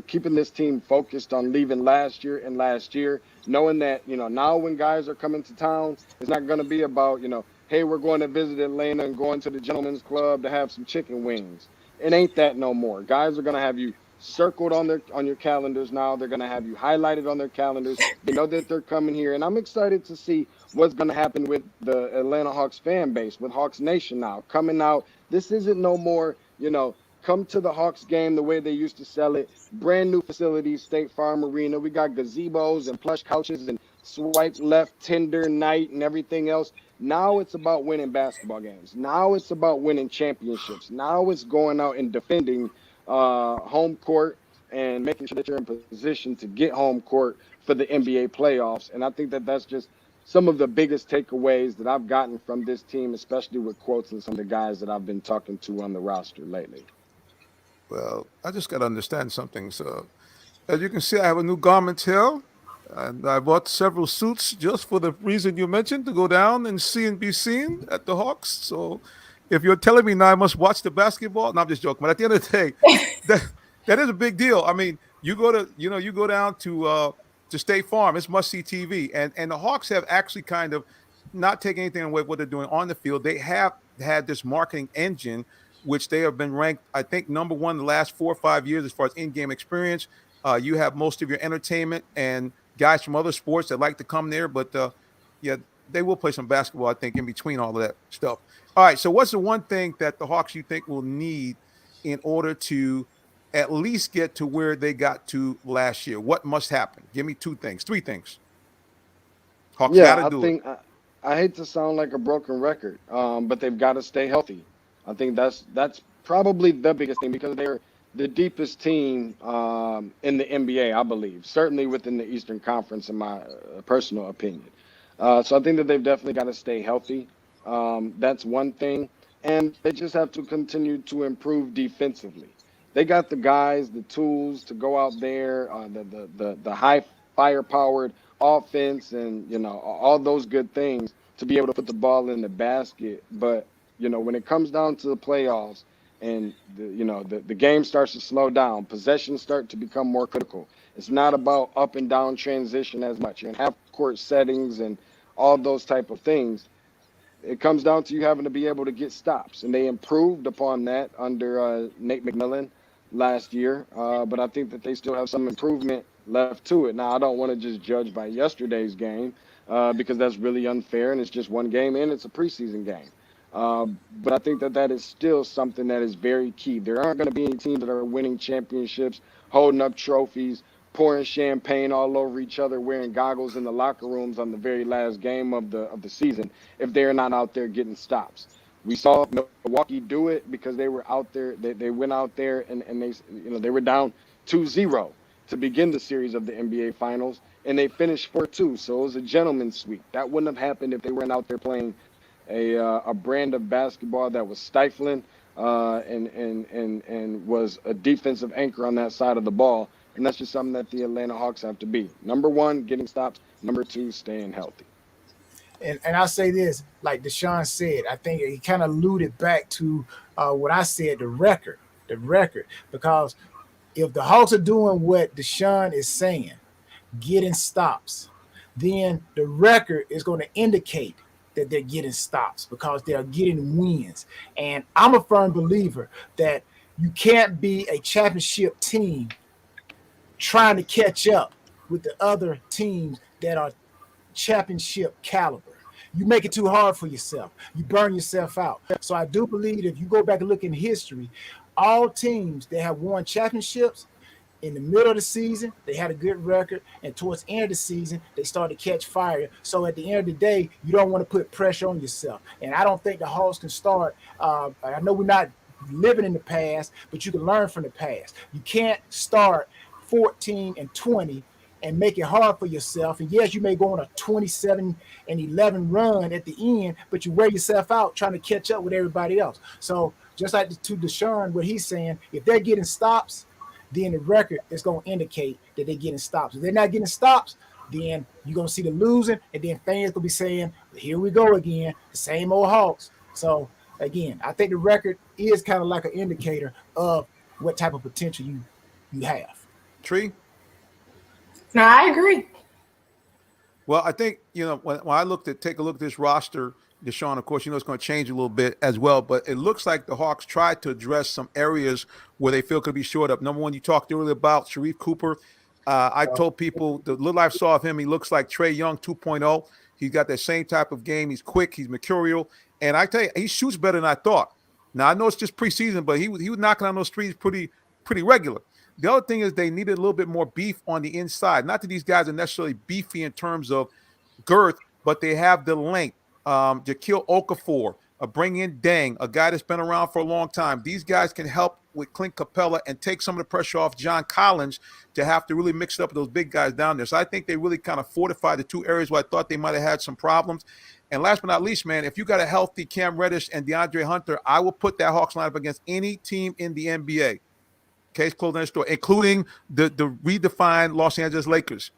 keeping this team focused on leaving last year and last year, knowing that, now when guys are coming to town, it's not going to be about, hey, we're going to visit Atlanta and going to the Gentlemen's Club to have some chicken wings. It ain't that no more. Guys are going to have you circled on your calendars now. They're going to have you highlighted on their calendars. They know that they're coming here, and I'm excited to see what's going to happen with the Atlanta Hawks fan base, with Hawks Nation now coming out. This isn't no more, come to the Hawks game the way they used to sell it. Brand new facilities, State Farm Arena. We got gazebos and plush couches and swipe left Tinder night and everything else. Now it's about winning basketball games. Now it's about winning championships. Now it's going out and defending home court and making sure that you're in position to get home court for the NBA playoffs. And I think that that's just some of the biggest takeaways that I've gotten from this team, especially with quotes and some of the guys that I've been talking to on the roster lately. Well, I just got to understand something. So, as you can see, I have a new garment here, and I bought several suits just for the reason you mentioned to go down and see and be seen at the Hawks. So, if you're telling me now I must watch the basketball, no, I'm just joking. But at the end of the day, that is a big deal. I mean, you go down to State Farm, it's must see TV, and the Hawks have actually kind of not taking anything away what they're doing on the field. They have had this marketing engine, which they have been ranked, I think, number one the last 4 or 5 years as far as in-game experience. You have most of your entertainment and guys from other sports that like to come there, but yeah, they will play some basketball, I think, in between all of that stuff. All right, so what's the one thing that the Hawks you think will need in order to at least get to where they got to last year? What must happen? Give me 3 things. Hawks got Yeah, to I do it. think I hate to sound like a broken record, but they've got to stay healthy. I think that's probably the biggest thing because they're the deepest team in the NBA, I believe, certainly within the Eastern Conference, in my personal opinion. So I think that they've definitely got to stay healthy. That's one thing, and they just have to continue to improve defensively. They got the guys, the tools to go out there, the high firepowered offense, and all those good things to be able to put the ball in the basket. But when it comes down to the playoffs and the game starts to slow down, possessions start to become more critical. It's not about up and down transition as much. You're in half court settings and all those type of things. It comes down to you having to be able to get stops, and they improved upon that under Nate McMillan last year. But I think that they still have some improvement left to it. Now, I don't want to just judge by yesterday's game because that's really unfair, and it's just one game and it's a preseason game. But I think that that is still something that is very key. There aren't going to be any teams that are winning championships, holding up trophies, pouring champagne all over each other, wearing goggles in the locker rooms on the very last game of the season if they're not out there getting stops. We saw Milwaukee do it because they were out there. They went out there and they were down 2-0 to begin the series of the NBA Finals, and they finished 4-2. So it was a gentleman's sweep. That wouldn't have happened if they weren't out there playing a brand of basketball that was stifling and was a defensive anchor on that side of the ball. And that's just something that the Atlanta Hawks have to be. Number one, getting stops. Number two, staying healthy. And I'll say this, like Deshaun said, I think he kind of alluded back to what I said, the record, because if the Hawks are doing what Deshaun is saying, getting stops, then the record is going to indicate that they're getting stops because they're getting wins. And I'm a firm believer that you can't be a championship team trying to catch up with the other teams that are championship caliber. You make it too hard for yourself. You burn yourself out. So I do believe if you go back and look in history, all teams that have won championships in the middle of the season, they had a good record, and towards the end of the season, they started to catch fire. So at the end of the day, you don't want to put pressure on yourself. And I don't think the Hawks can start. I know we're not living in the past, but you can learn from the past. You can't start 14-20 and make it hard for yourself. And yes, you may go on a 27-11 run at the end, but you wear yourself out trying to catch up with everybody else. So just like to Deshaun, what he's saying, if they're getting stops, then the record is going to indicate that they're getting stops. If they're not getting stops, then you're going to see the losing, and then fans will be saying, here we go again, the same old Hawks. So, again, I think the record is kind of like an indicator of what type of potential you have. Tree? No, I agree. Well, I think, when I take a look at this roster, Deshaun, of course, it's going to change a little bit as well, but it looks like the Hawks tried to address some areas where they feel could be shored up. Number one, you talked earlier about Sharif Cooper. I told people the little I saw of him, he looks like Trae Young 2.0. He's got that same type of game. He's quick. He's mercurial. And I tell you, he shoots better than I thought. Now, I know it's just preseason, but he was knocking on those threes pretty regular. The other thing is they needed a little bit more beef on the inside. Not that these guys are necessarily beefy in terms of girth, but they have the length. Jaquil Okafor, bring in Deng, a guy that's been around for a long time. These guys can help with Clint Capella and take some of the pressure off John Collins to have to really mix it up with those big guys down there. So I think they really kind of fortified the two areas where I thought they might have had some problems. And last but not least, man, if you got a healthy Cam Reddish and DeAndre Hunter, I will put that Hawks lineup against any team in the NBA. Case closed on the store, including the redefined Los Angeles Lakers.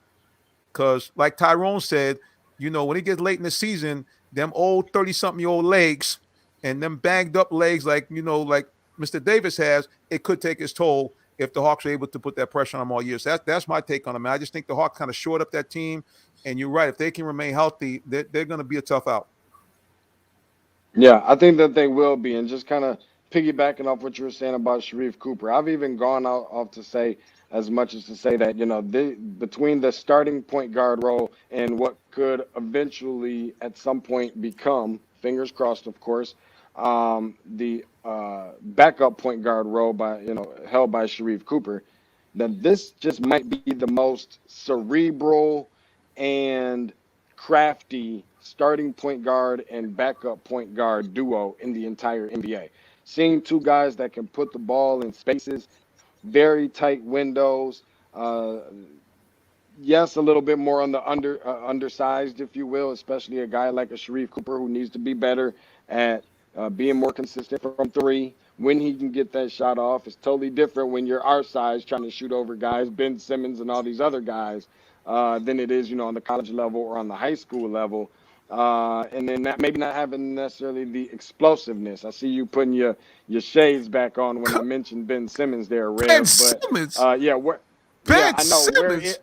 Because like Tyrone said, when it gets late in the season, them old 30-something-year-old legs and them banged up legs like Mr. Davis has, it could take its toll if the Hawks are able to put that pressure on them all year. So that's my take on them. I just think the Hawks kind of shored up that team. And you're right. If they can remain healthy, they're going to be a tough out. Yeah, I think that they will be. And just kind of piggybacking off what you were saying about Sharif Cooper, I've even gone off to say as much as to say that, between the starting point guard role and what could eventually at some point become, fingers crossed, of course, the backup point guard role held by Sharif Cooper, that this just might be the most cerebral and crafty starting point guard and backup point guard duo in the entire NBA. Seeing two guys that can put the ball in spaces, very tight windows. Yes, a little bit more on the undersized, if you will, especially a guy like a Sharif Cooper who needs to be better at being more consistent from three. When he can get that shot off, it's totally different when you're our size trying to shoot over guys, Ben Simmons and all these other guys, than it is, on the college level or on the high school level. And then maybe not having necessarily the explosiveness. I see you putting your shades back on when I mentioned Ben Simmons there, Rev. Ben Simmons? I know. Simmons?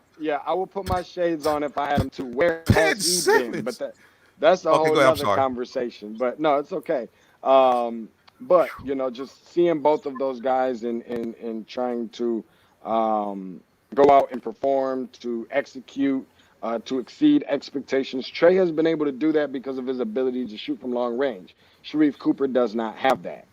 I would put my shades on if I had him too. Where Ben has he Simmons? been? But that's a whole other conversation. But no, it's okay. But just seeing both of those guys and trying to go out and perform, to execute, to exceed expectations. Trae has been able to do that because of his ability to shoot from long range. Sharif Cooper does not have that.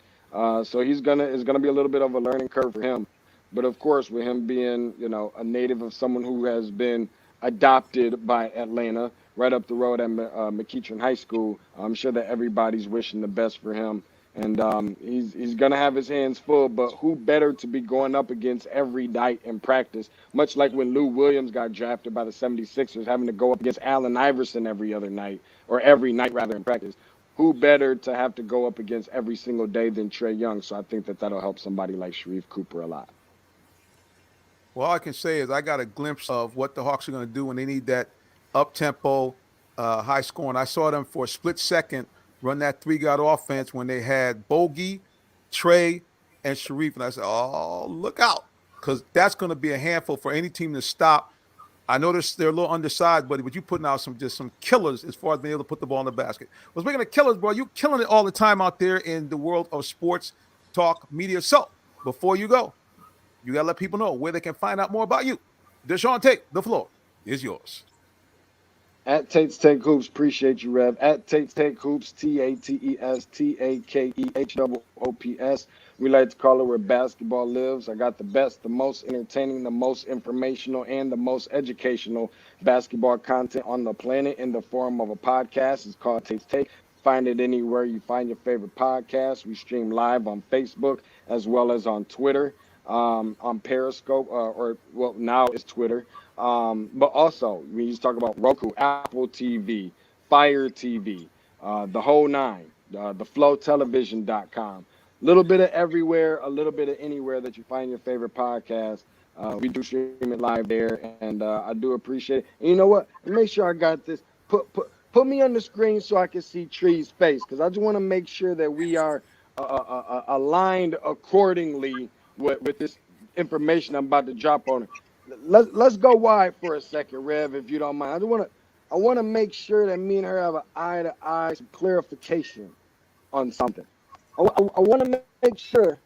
So it's gonna be a little bit of a learning curve for him. But of course, with him being, a native of someone who has been adopted by Atlanta, right up the road at McEachern High School, I'm sure that everybody's wishing the best for him And he's going to have his hands full, but who better to be going up against every night in practice, much like when Lou Williams got drafted by the 76ers, having to go up against Allen Iverson every other night, or every night rather in practice. Who better to have to go up against every single day than Trae Young? So I think that that'll help somebody like Sharif Cooper a lot. Well, all I can say is I got a glimpse of what the Hawks are going to do when they need that up-tempo, high scoring. I saw them for a split second run that three-guard offense when they had Bogey, Trey, and Sharif. And I said, oh, look out, because that's going to be a handful for any team to stop. I noticed they're a little undersized, buddy, but you putting out some killers as far as being able to put the ball in the basket. Well, speaking of killers, bro, you killing it all the time out there in the world of sports talk media. So before you go, you got to let people know where they can find out more about you. Deshaun Tate, the floor is yours. At Tate's Take Hoops, appreciate you, Rev. At Tate's Take Hoops, TATESTAKEHOOPS. We like to call it where basketball lives. I got the best, the most entertaining, the most informational, and the most educational basketball content on the planet in the form of a podcast. It's called Tate's Take. Find it anywhere you find your favorite podcast. We stream live on Facebook as well as on Twitter, on Periscope, now it's Twitter. But also, we used to talk about Roku, Apple TV, Fire TV, the whole nine, theflowtelevision.com. A little bit of everywhere, a little bit of anywhere that you find your favorite podcast. We do stream it live there, and I do appreciate it. And you know what? Make sure I got this. Put me on the screen so I can see Tree's face, because I just want to make sure that we are aligned accordingly with this information I'm about to drop on her. Let's go wide for a second, Rev, if you don't mind. I want to make sure that me and her have an eye-to-eye, some clarification on something. I want to make sure.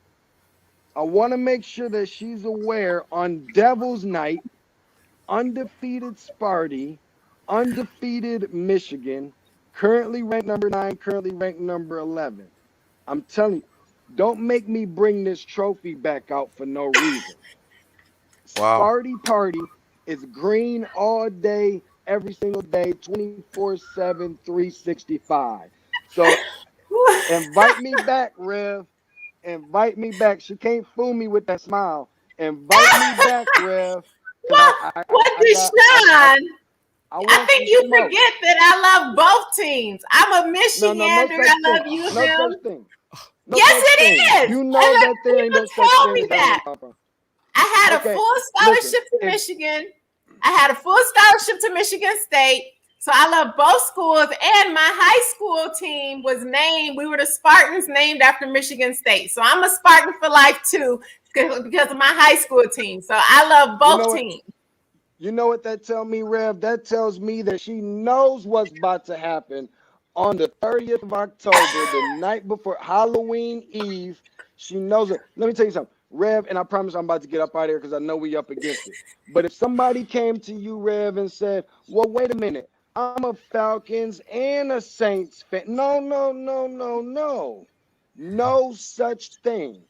I want to make sure that she's aware on Devil's Night, undefeated Sparty, undefeated Michigan, currently ranked number 9, currently ranked number 11. I'm telling you, don't make me bring this trophy back out for no reason. Wow. Sparty Party is green all day, every single day, 24/7, 365. So invite me back, Rev. Invite me back. She can't fool me with that smile. Invite me back, Rev. What, Deshaun? I think you forget that I love both teams. I'm a Michigander. I love you. No such thing. No yes, such it thing. is. You know that there ain't no such told thing. Me that. I had a full scholarship to Michigan. I had a full scholarship to Michigan State. So I love both schools. And my high school team was named, we were the Spartans named after Michigan State. So I'm a Spartan for life too, because of my high school team. So I love both teams. You know what that tells me, Rev? That tells me that she knows what's about to happen on the 30th of October, the night before Halloween Eve. She knows it. Let me tell you something, Rev, and I promise I'm about to get up out of here because I know we up against it. But if somebody came to you, Rev, and said, well, wait a minute, I'm a Falcons and a Saints fan. No. No such thing.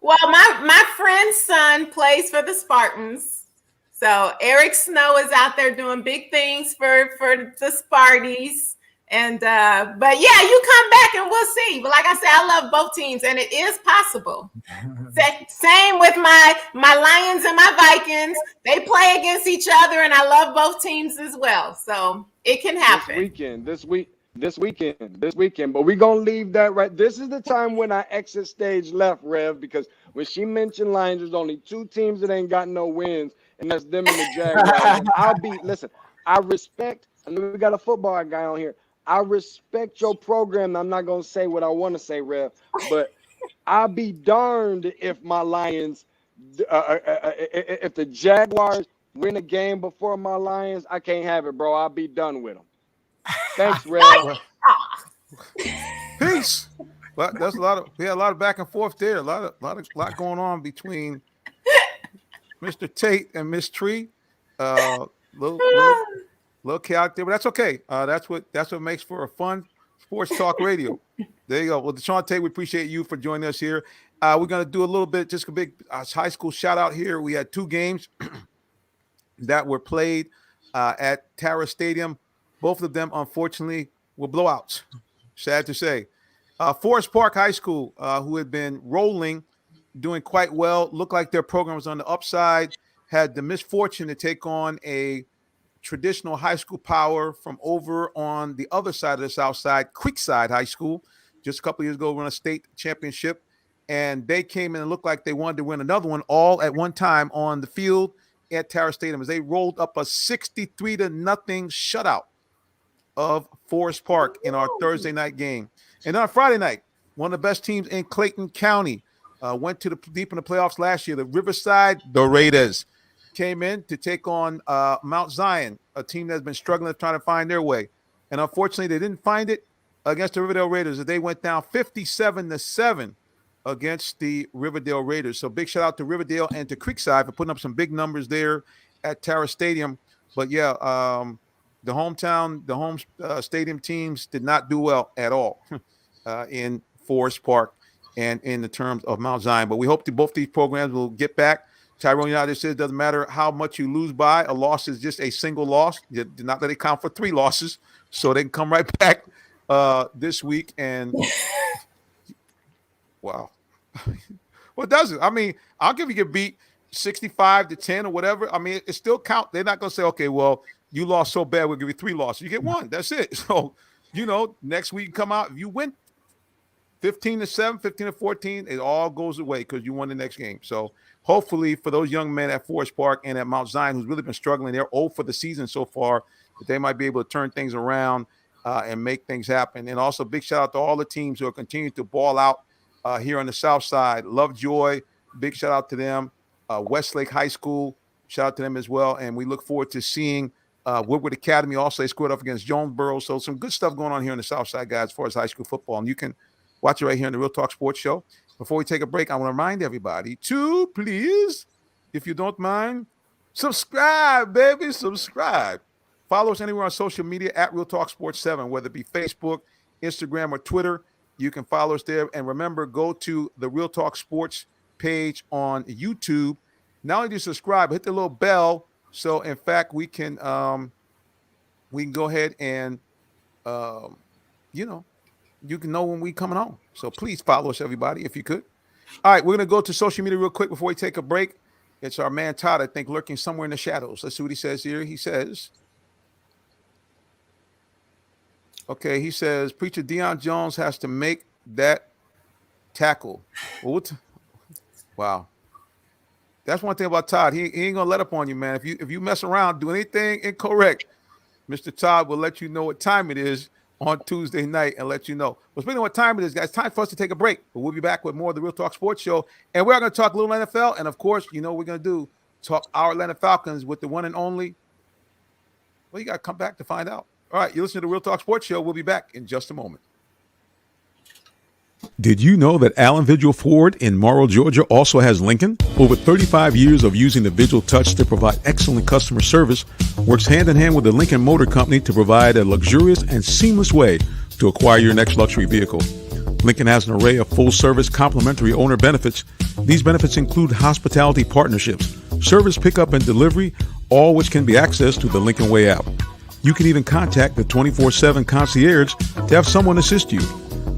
Well, my friend's son plays for the Spartans. So Eric Snow is out there doing big things for the Sparties. And but yeah, you come back and we'll see. But like I said, I love both teams, and it is possible. Same with my Lions and my Vikings. They play against each other, and I love both teams as well. So it can happen. This weekend. But we're gonna leave that right. This is the time when I exit stage left, Rev, because when she mentioned Lions, there's only 2 teams that ain't got no wins, and that's them and the Jaguars. And I respect, I know we got a football guy on here. I respect your program. I'm not going to say what I want to say, Rev, but I'll be darned if my Lions, if the Jaguars win a game before my Lions, I can't have it, bro. I'll be done with them. Thanks, Rev. Peace. Well, that's we had a lot of back and forth there. A lot going on between Mr. Tate and Miss Tree. Little chaotic there, but that's okay. That's what makes for a fun sports talk radio. There you go. Well, Deshaun Tate, we appreciate you for joining us here. We're gonna do a little bit, just a big high school shout out here. We had 2 games that were played at Tara Stadium. Both of them, unfortunately, were blowouts. Sad to say. Forest Park High School, who had been rolling, doing quite well, looked like their program was on the upside, had the misfortune to take on a traditional high school power from over on the other side of the South Side, Creekside High School. Just a couple of years ago, won a state championship, and they came in and looked like they wanted to win another one all at one time on the field at Tara Stadium as they rolled up a 63-0 shutout of Forest Park in our Thursday night game. And on Friday night, one of the best teams in Clayton County went to the deep in the playoffs last year. The Riverside, the Raiders, came in to take on Mount Zion, a team that's been struggling trying to find their way. And unfortunately, they didn't find it against the Riverdale Raiders. They went down 57-7 against the Riverdale Raiders. So big shout out to Riverdale and to Creekside for putting up some big numbers there at Tara Stadium. But yeah, the home stadium teams did not do well at all in Forest Park and in the terms of Mount Zion. But we hope that both these programs will get back. Tyrone United says it doesn't matter how much you lose by. A loss is just a single loss. You do not let it count for 3 losses. So they can come right back this week. And wow. Well, it doesn't. I mean, I'll give you get beat 65-10 or whatever. I mean, it still count. They're not going to say, okay, well, you lost so bad, we'll give you 3 losses. You get 1. That's it. So, next week come out. If you win 15-7, 15-14, it all goes away because you won the next game. So hopefully for those young men at Forest Park and at Mount Zion who's really been struggling, they're 0 for the season so far, that they might be able to turn things around and make things happen. And also big shout out to all the teams who are continuing to ball out here on the South Side. Lovejoy, big shout out to them. Westlake High School, shout out to them as well. And we look forward to seeing Woodward Academy also. They scored up against Jonesboro. So some good stuff going on here on the South Side, guys, as far as high school football. And you can watch it right here on the Real Talk Sports Show. Before we take a break, I want to remind everybody to please, if you don't mind, subscribe, baby, subscribe. Follow us anywhere on social media at Real Talk Sports 7, whether it be Facebook, Instagram, or Twitter. You can follow us there. And remember, go to the Real Talk Sports page on YouTube. Not only do you subscribe, hit the little bell. So, in fact, we can go ahead and, you can know when we coming on. So please follow us, everybody, if you could. All right, we're going to go to social media real quick before we take a break. It's our man Todd, I think, lurking somewhere in the shadows. Let's see what he says here. He says, Preacher Deion Jones has to make that tackle. Wow. That's one thing about Todd. He ain't going to let up on you, man. If you mess around, do anything incorrect, Mr. Todd will let you know what time it is on Tuesday night and let you know. Well, speaking of what time it is, guys, time for us to take a break. But we'll be back with more of the Real Talk Sports Show. And we're going to talk a little NFL. And, of course, what we're going to do, talk our Atlanta Falcons with the one and only. Well, you got to come back to find out. All right, you listen to the Real Talk Sports Show. We'll be back in just a moment. Did you know that Allen Vigil Ford in Morrow, Georgia also has Lincoln? Over 35 years of using the Vigil Touch to provide excellent customer service, works hand in hand with the Lincoln Motor Company to provide a luxurious and seamless way to acquire your next luxury vehicle. Lincoln has an array of full-service complimentary owner benefits. These benefits include hospitality partnerships, service pickup and delivery, all which can be accessed through the Lincoln Way app. You can even contact the 24/7 concierge to have someone assist you.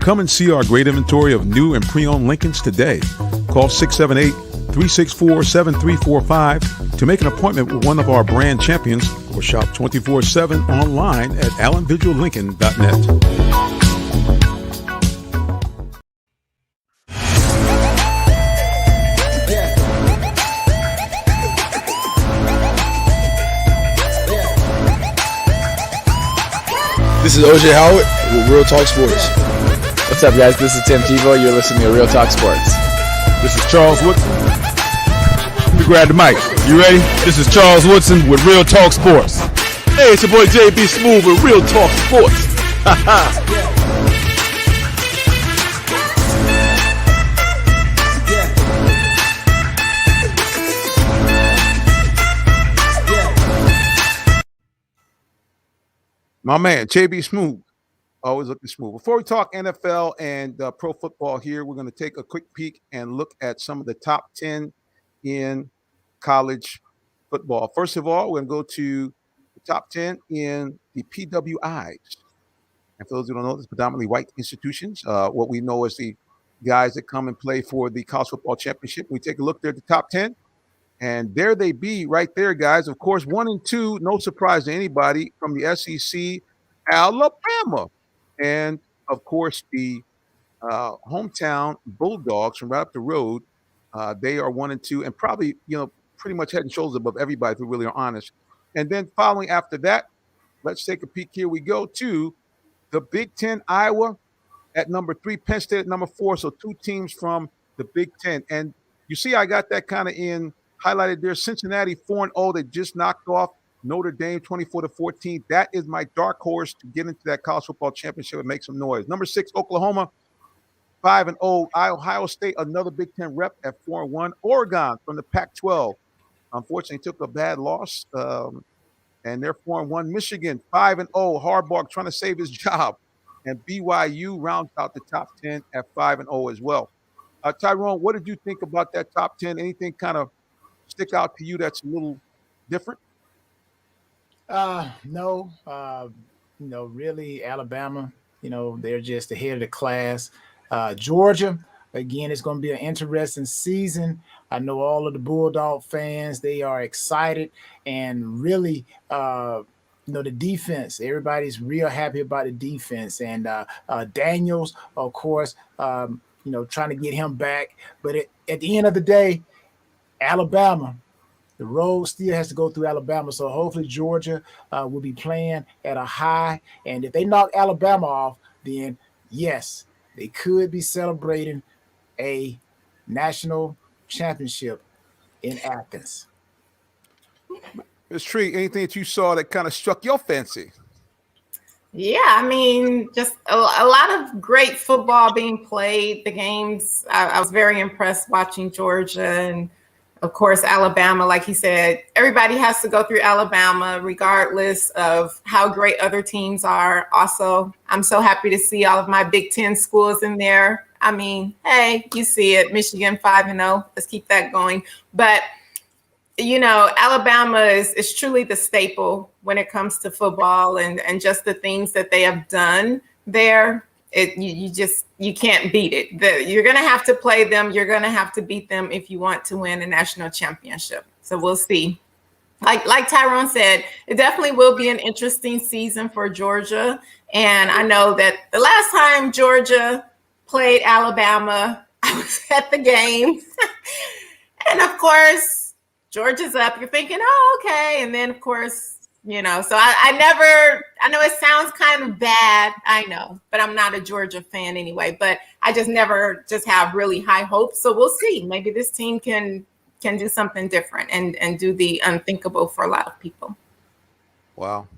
Come and see our great inventory of new and pre-owned Lincolns today. Call 678-364-7345 to make an appointment with one of our brand champions or shop 24/7 online at allenvigillincoln.net. This is OJ Howard with Real Talk Sports. What's up, guys? This is Tim Tebow. You're listening to Real Talk Sports. This is Charles Woodson. You grab the mic. You ready? This is Charles Woodson with Real Talk Sports. Hey, it's your boy JB Smooth with Real Talk Sports. My man, JB Smooth. Always looking smooth. Before we talk NFL and pro football here, we're going to take a quick peek and look at some of the top 10 in college football. First of all, we're going to go to the top 10 in the PWIs. And for those who don't know, it's predominantly white institutions. What we know is the guys that come and play for the college football championship. We take a look there at the top 10. And there they be right there, guys. Of course, 1 and 2, no surprise to anybody, from the SEC, Alabama. And, of course, the hometown Bulldogs from right up the road. They are 1 and 2 and probably, pretty much head and shoulders above everybody, if we really are honest. And then following after that, let's take a peek. Here we go to the Big Ten, Iowa at number 3, Penn State at number 4. So 2 teams from the Big Ten. And you see, I got that kind of highlighted there. Cincinnati 4-0. They just knocked off Notre Dame 24-14. That is my dark horse to get into that college football championship and make some noise. Number 6, Oklahoma 5-0. Ohio State, another Big Ten rep, at 4-1. Oregon from the Pac-12, unfortunately took a bad loss, and they're 4-1. Michigan 5-0. Harbaugh trying to save his job, and BYU rounds out the top 10 at 5-0 as well. Tyrone, what did you think about that top 10? Anything kind of stick out to you that's a little different? No. Really, Alabama, they're just ahead of the class. Georgia, again, it's going to be an interesting season. I know all of the Bulldog fans, they are excited, and really, the defense, everybody's real happy about the defense. And Daniels, of course, trying to get him back. But at the end of the day, Alabama, the road still has to go through Alabama. So hopefully Georgia will be playing at a high. And if they knock Alabama off, then yes, they could be celebrating a national championship in Athens. Ms. Tree, anything that you saw that kind of struck your fancy? Yeah, I mean, just a lot of great football being played. The games, I was very impressed watching Georgia, and of course, Alabama. Like he said, everybody has to go through Alabama regardless of how great other teams are. Also, I'm so happy to see all of my Big Ten schools in there. I mean, hey, you see it, Michigan 5-0. Let's keep that going. But Alabama is truly the staple when it comes to football, and just the things that they have done there. You can't beat it. You're going to have to play them. You're going to have to beat them if you want to win a national championship. So we'll see. Like Tyrone said, it definitely will be an interesting season for Georgia. And I know that the last time Georgia played Alabama, I was at the game. And of course, Georgia's up. You're thinking, oh, okay. And then, of course, so I know it sounds kind of bad, I know, but I'm not a Georgia fan anyway, but I just never have really high hopes. So we'll see. Maybe this team can do something different and do the unthinkable for a lot of people. Wow.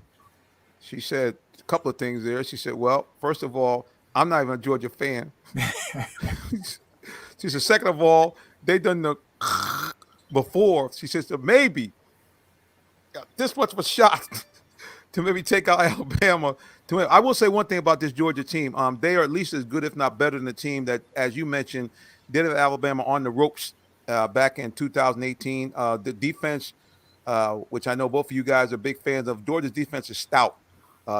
She said a couple of things there. She said, well, first of all, I'm not even a Georgia fan. She said, second of all, they done the before. She says, so maybe got this much of a shot to maybe take out Alabama. I will say one thing about this Georgia team. They are at least as good, if not better, than the team that, as you mentioned, did have Alabama on the ropes back in 2018. The defense, which I know both of you guys are big fans of, Georgia's defense is stout.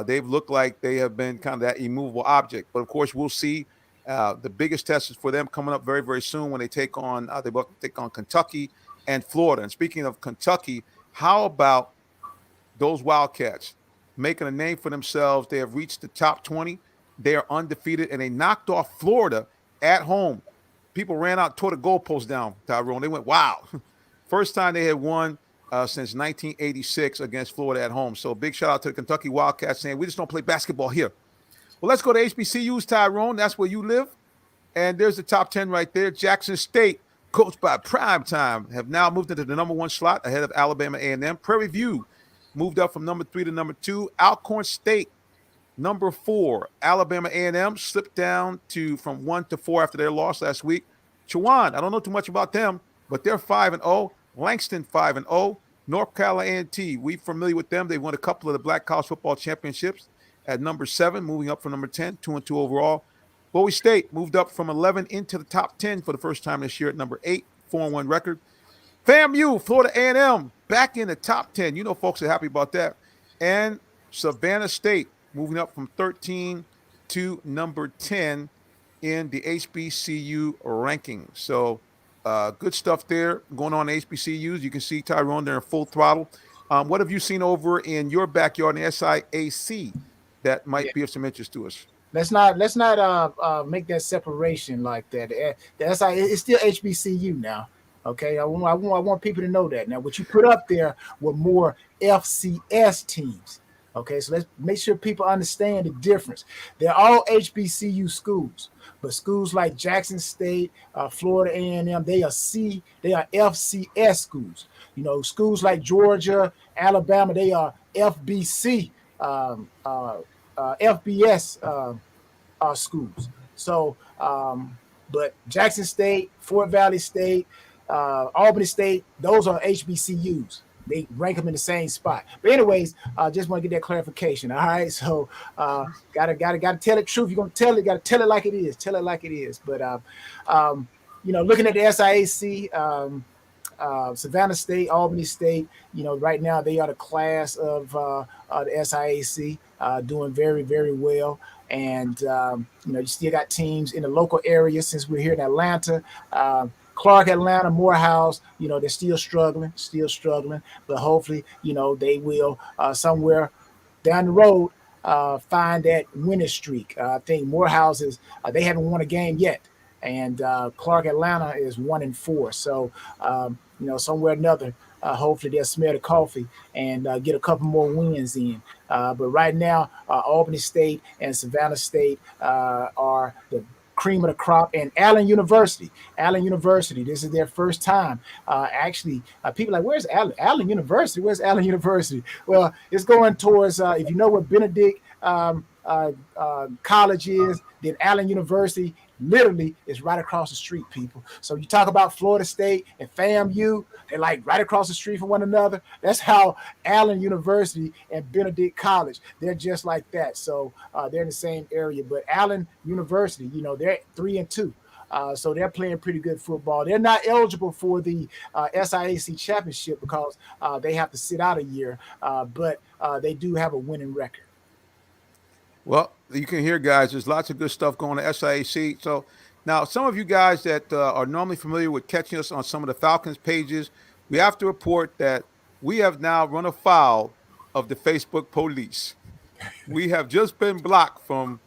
They've looked like they have been kind of that immovable object. But, of course, we'll see. The biggest test is for them coming up very, very soon when they take on Kentucky and Florida. And speaking of Kentucky, how about those Wildcats making a name for themselves? They have reached the top 20. They are undefeated, and they knocked off Florida at home. People ran out, tore the goalpost down, Tyrone. They went, wow. First time they had won since 1986 against Florida at home. So big shout out to the Kentucky Wildcats saying, we just don't play basketball here. Well, let's go to HBCUs, Tyrone. That's where you live. And there's the top 10 right there. Jackson State, coached by Primetime, have now moved into the number 1 slot ahead of Alabama A&M. Prairie View moved up from number 3 to number 2. Alcorn State, number 4. Alabama A&M slipped down from 1 to 4 after their loss last week. Chowan, I don't know too much about them, but they're 5-0. Langston 5-0. North Carolina A&T, we're familiar with them. They won a couple of the Black College Football Championships at number 7, moving up from number 10, 2-2 overall. Bowie State moved up from 11 into the top 10 for the first time this year at number 8, 4-1 record. FAMU, Florida A&M, back in the top 10. Folks are happy about that. And Savannah State moving up from 13 to number 10 in the HBCU ranking. So good stuff there going on in HBCUs. You can see Tyrone there in full throttle. What have you seen over in your backyard in SIAC that might be of some interest to us? Let's not make that separation like that. That's it's still HBCU now. Okay, I want people to know that. Now, what you put up there were more FCS teams. Okay, so let's make sure people understand the difference. They're all HBCU schools, but schools like Jackson State, Florida A&M, they are FCS schools. You know, schools like Georgia, Alabama, they are FBC, FBS schools. So, but Jackson State, Fort Valley State, Albany State, those are HBCUs. They rank them in the same spot. But anyways, just want to get that clarification. All right. So gotta tell the truth. You're gonna tell it, gotta tell it like it is. Tell it like it is. But looking at the SIAC, Savannah State, Albany State, right now they are the class of the SIAC, doing very, very well. And you still got teams in the local area since we're here in Atlanta. Clark, Atlanta, Morehouse, they're still struggling, but hopefully, they will somewhere down the road find that winning streak. I think Morehouse they haven't won a game yet, and Clark, Atlanta is 1-4. So, somewhere or another, hopefully they'll smell the coffee and get a couple more wins in. But right now, Albany State and Savannah State are the cream of the crop, and Allen University, this is their first time. People are like, where's Allen University? Where's Allen University? Well, it's going towards, if you know what Benedict College is, then Allen University literally is right across the street, people. So you talk about Florida State and FAMU, they're like right across the street from one another. That's how Allen University and Benedict College, they're just like that. So they're in the same area. But Allen University, they're 3-2. So they're playing pretty good football. They're not eligible for the SIAC championship because they have to sit out a year, but they do have a winning record. Well, you can hear, guys, there's lots of good stuff going on at SIAC. So now some of you guys that are normally familiar with catching us on some of the Falcons pages, we have to report that we have now run afoul of the Facebook police. We have just been blocked from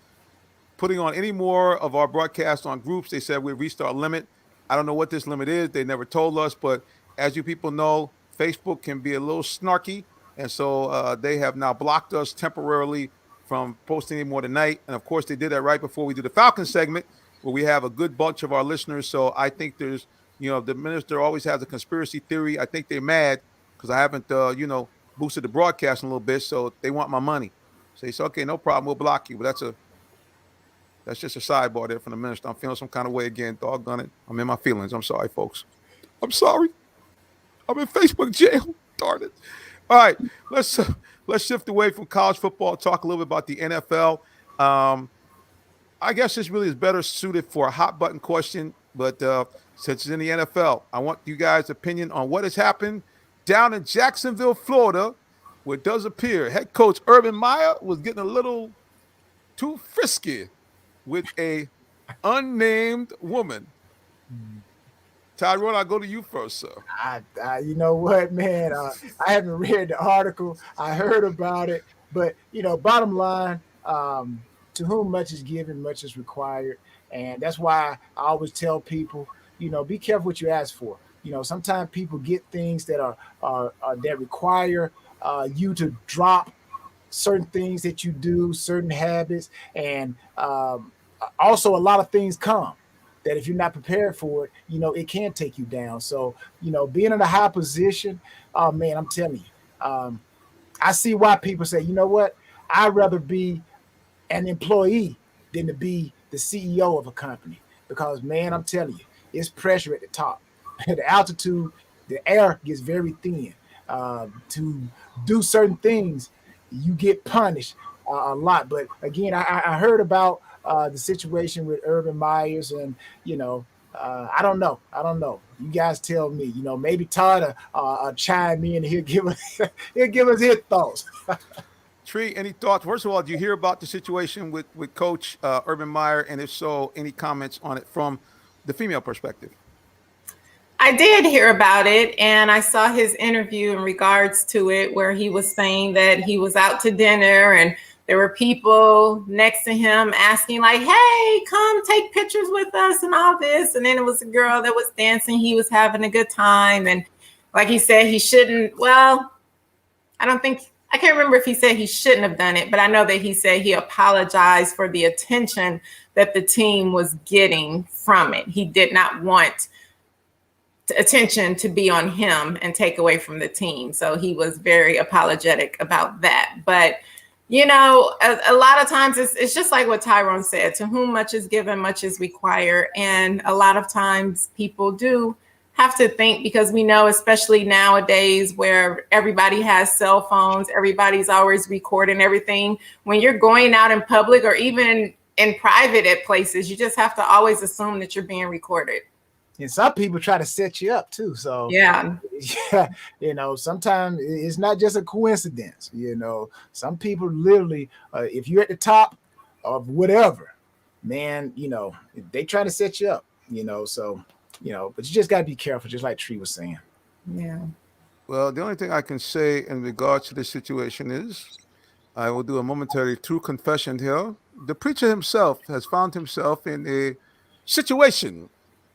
putting on any more of our broadcasts on groups. They said we reached our limit. I don't know what this limit is. They never told us, but as you people know, Facebook can be a little snarky. And so they have now blocked us temporarily from posting any more tonight. And of course, they did that right before we do the Falcons segment, where we have a good bunch of our listeners. So I think there's, the minister always has a conspiracy theory. I think they're mad because I haven't, boosted the broadcast a little bit. So they want my money. So he said, okay, no problem. We'll block you. But that's just a sidebar there from the minister. I'm feeling some kind of way again. Doggone it. I'm in my feelings. I'm sorry, folks. I'm sorry. I'm in Facebook jail. Darn it. All right, let's shift away from college football, talk a little bit about the NFL. I guess this really is better suited for a hot button question, but since it's in the NFL, I want you guys' opinion on what has happened down in Jacksonville, Florida, where it does appear head coach Urban Meyer was getting a little too frisky with a unnamed woman. Tyrone, I'll go to you first, sir. You know what, man? I haven't read the article. I heard about it. But, bottom line, to whom much is given, much is required. And that's why I always tell people, be careful what you ask for. Sometimes people get things that are that require you to drop certain things that you do, certain habits. And also a lot of things come that if you're not prepared for it, it can take you down. So, being in a high position, man, I'm telling you, I see why people say, you know what, I'd rather be an employee than to be the CEO of a company. Because, man, I'm telling you, it's pressure at the top. The altitude, the air gets very thin. To do certain things, you get punished a lot. But, again, I heard about the situation with Urban Myers, and I don't know. You guys tell me. Maybe Todd chime in and he'll give us his thoughts. Tree, any thoughts? First of all, did you hear about the situation with Coach Urban Meyer? And if so, any comments on it from the female perspective? I did hear about it, and I saw his interview in regards to it where he was saying that he was out to dinner and there were people next to him asking like, hey, come take pictures with us and all this. And then it was a girl that was dancing. He was having a good time. And like he said, he shouldn't. Well, I can't remember if he said he shouldn't have done it, but I know that he said he apologized for the attention that the team was getting from it. He did not want attention to be on him and take away from the team. So he was very apologetic about that. But you know, a lot of times it's just like what Tyrone said, to whom much is given, much is required. And a lot of times people do have to think, because we know, especially nowadays where everybody has cell phones, everybody's always recording everything. When you're going out in public or even in private at places, you just have to always assume that you're being recorded. And some people try to set you up too. So yeah, you know, sometimes it's not just a coincidence. You know, some people literally, if you're at the top of whatever, man, you know, they try to set you up. You know, so you know, but you just got to be careful, just like Tree was saying. Yeah. Well, the only thing I can say in regards to this situation is, I will do a momentary true confession here. The preacher himself has found himself in a situation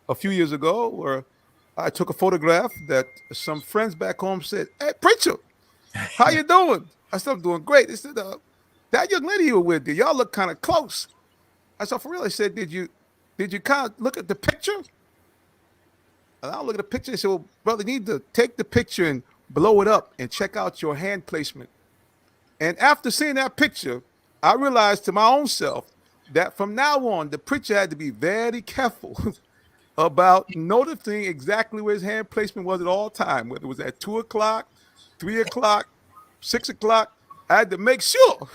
a few years ago where I took a photograph that some friends back home said, hey, preacher, how you doing? I said, I'm doing great. They said, that young lady you were with, did y'all look kind of close? I said, for real? I said, did you kind of look at the picture? And I'll look at the picture and say, well, brother, you need to take the picture and blow it up and check out your hand placement. And after seeing that picture, I realized to my own self that from now on, the preacher had to be very careful about noticing exactly where his hand placement was at all time, whether it was at 2 o'clock, 3 o'clock, 6 o'clock. I had to make sure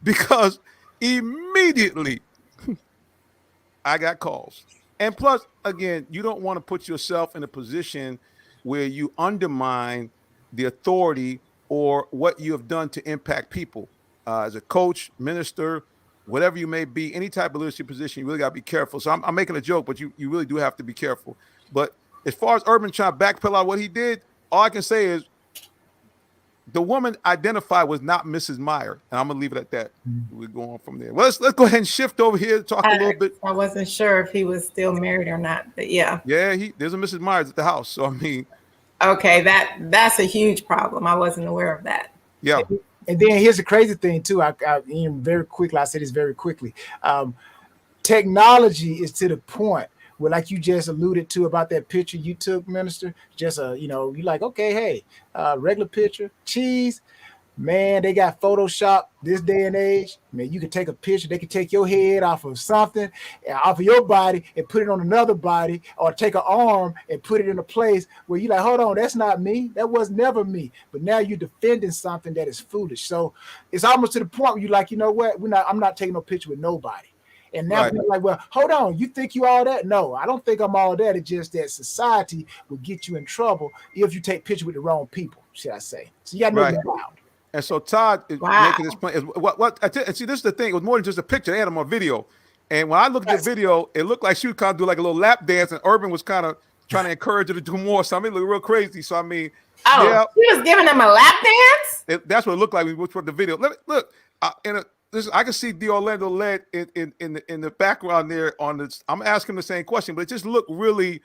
because immediately I got calls. And plus, again, you don't want to put yourself in a position where you undermine the authority or what you have done to impact people. As a coach, minister, whatever you may be, any type of leadership position, you really got to be careful. So I'm making a joke, but you really do have to be careful. But as far as Urban trying to backpedal out what he did, all I can say is the woman identified was not Mrs. Meyer. And I'm going to leave it at that. We're going from there. Well, let's go ahead and shift over here and talk a little bit. I wasn't sure if he was still married or not, but yeah. Yeah, there's a Mrs. Myers at the house. So, I mean. Okay, that's a huge problem. I wasn't aware of that. Yeah. And then here's the crazy thing too. I very quickly. I said this very quickly. Technology is to the point where, like you just alluded to about that picture you took, Minister. Just you're like, okay, hey, regular picture, cheese. Man, they got Photoshop this day and age. Man, you can take a picture. They can take your head off of something, off of your body, and put it on another body, or take an arm and put it in a place where you're like, hold on, that's not me. That was never me. But now you're defending something that is foolish. So it's almost to the point where you're like, you know what? I'm not taking no picture with nobody. And now people are like, well, hold on, you think you all that? No, I don't think I'm all that. It's just that society will get you in trouble if you take pictures with the wrong people, should I say. So you got to know you're loud. And so Todd is making this point. And see, this is the thing. It was more than just a picture. They had more video. And when I looked at the video, it looked like she was kind of do like a little lap dance, and Urban was kind of trying to encourage her to do more. So I mean, it looked real crazy. So I mean, he was giving them a lap dance. That's what it looked like when we watched the video. Look. I can see Orlando Led in the background there on this. I'm asking the same question, but it just looked really.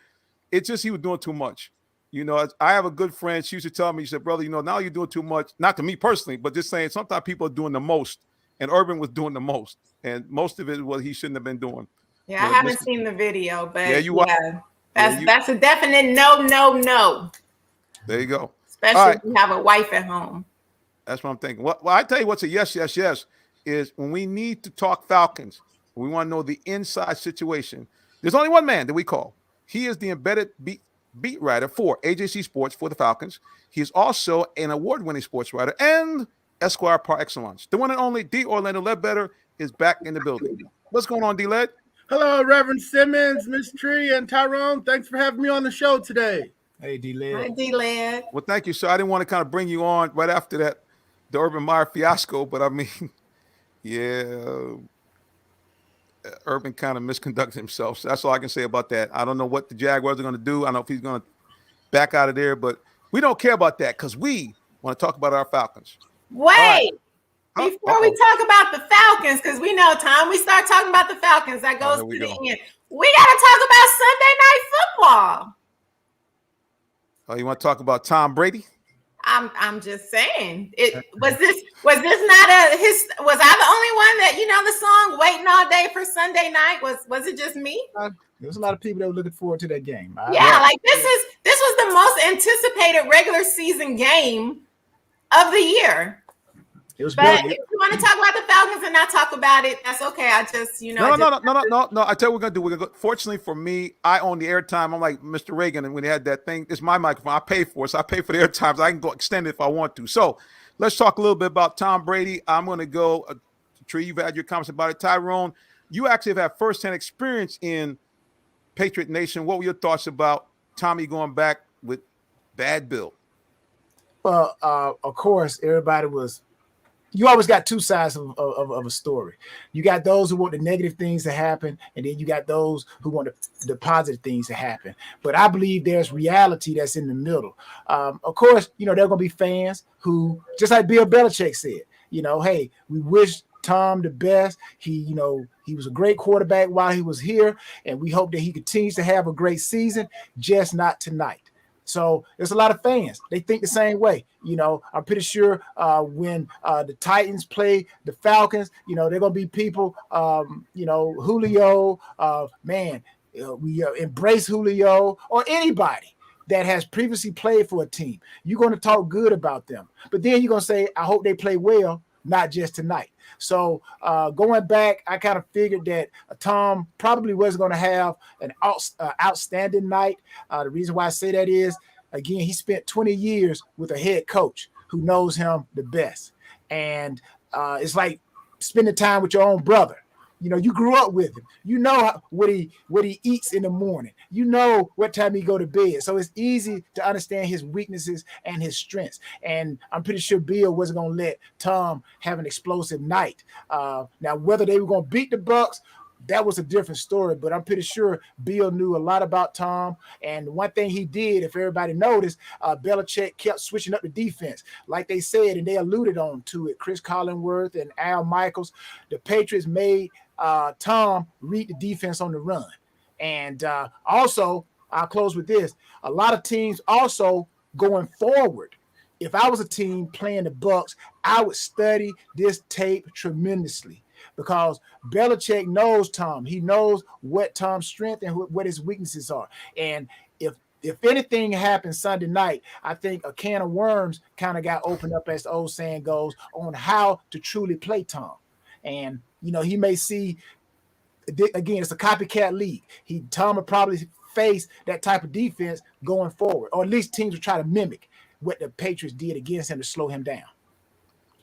It's just he was doing too much. You know, I have a good friend. She used to tell me, she said, brother, now you're doing too much. Not to me personally, but just saying sometimes people are doing the most. And Urban was doing the most. And most of it was he shouldn't have been doing. Yeah, I haven't seen the video, but that's a definite no. There you go. Especially if you have a wife at home. That's what I'm thinking. Well, I tell you what's a yes is when we need to talk Falcons, we want to know the inside situation. There's only one man that we call. He is the embedded beat writer for AJC Sports for the Falcons. He is also an award-winning sports writer and Esquire par excellence. The one and only D. Orlando Ledbetter is back in the building. What's going on, D. Led? Hello, Reverend Simmons, Miss Tree, and Tyrone. Thanks for having me on the show today. Hey, D. Led. Hi, D. Led. Well, thank you, sir. I didn't want to kind of bring you on right after that the Urban Meyer fiasco, but I mean, yeah, Urban kind of misconducted himself. So that's all I can say about that. I don't know what the Jaguars are going to do. I don't know if he's going to back out of there, but we don't care about that because we want to talk about our Falcons. Wait, right. before we talk about the Falcons, because we know time we start talking about the Falcons, that goes to the end. We got to talk about Sunday Night Football. Oh, you want to talk about Tom Brady? I'm just saying. Was I the only one that the song "Waiting All Day for Sunday Night"? Was it just me? There was a lot of people that were looking forward to that game. Like this was the most anticipated regular season game of the year. It was but if you want to talk about the Falcons and not talk about it, that's okay. I just, No. I tell you what we're gonna do. We're gonna go. Fortunately for me, I own the airtime. I'm like Mr. Reagan, and when they had that thing, it's my microphone. I pay for it, so I pay for the airtime. So I can go extend it if I want to. So let's talk a little bit about Tom Brady. I'm gonna go. Tree, you've had your comments about it. Tyrone, you actually have had firsthand experience in Patriot Nation. What were your thoughts about Tommy going back with Bad Bill? Well, of course, everybody was. You always got two sides of a story. You got those who want the negative things to happen, and then you got those who want the positive things to happen. But I believe there's reality that's in the middle. Of course, there are going to be fans who, just like Bill Belichick said, hey, we wish Tom the best. He was a great quarterback while he was here, and we hope that he continues to have a great season, just not tonight. So there's a lot of fans. They think the same way. I'm pretty sure when the Titans play the Falcons, they're going to be people, Julio, we embrace Julio, or anybody that has previously played for a team. You're going to talk good about them. But then you're going to say, I hope they play well, not just tonight. So going back, I kind of figured that Tom probably wasn't going to have an outstanding night. The reason why I say that is, again, he spent 20 years with a head coach who knows him the best. And it's like spending time with your own brother. You grew up with him. You know what he eats in the morning. You know what time he go to bed. So it's easy to understand his weaknesses and his strengths. And I'm pretty sure Bill wasn't going to let Tom have an explosive night. Now, whether they were going to beat the Bucs, that was a different story. But I'm pretty sure Bill knew a lot about Tom. And one thing he did, if everybody noticed, Belichick kept switching up the defense. Like they said, and they alluded on to it, Chris Collinsworth and Al Michaels, the Patriots made Tom read the defense on the run. And also, I'll close with this. A lot of teams also going forward, if I was a team playing the Bucs, I would study this tape tremendously because Belichick knows Tom. He knows what Tom's strength and what his weaknesses are. And if anything happens Sunday night, I think a can of worms kind of got opened up, as the old saying goes, on how to truly play Tom. And he may see, again, it's a copycat league. Tom will probably face that type of defense going forward, or at least teams will try to mimic what the Patriots did against him to slow him down.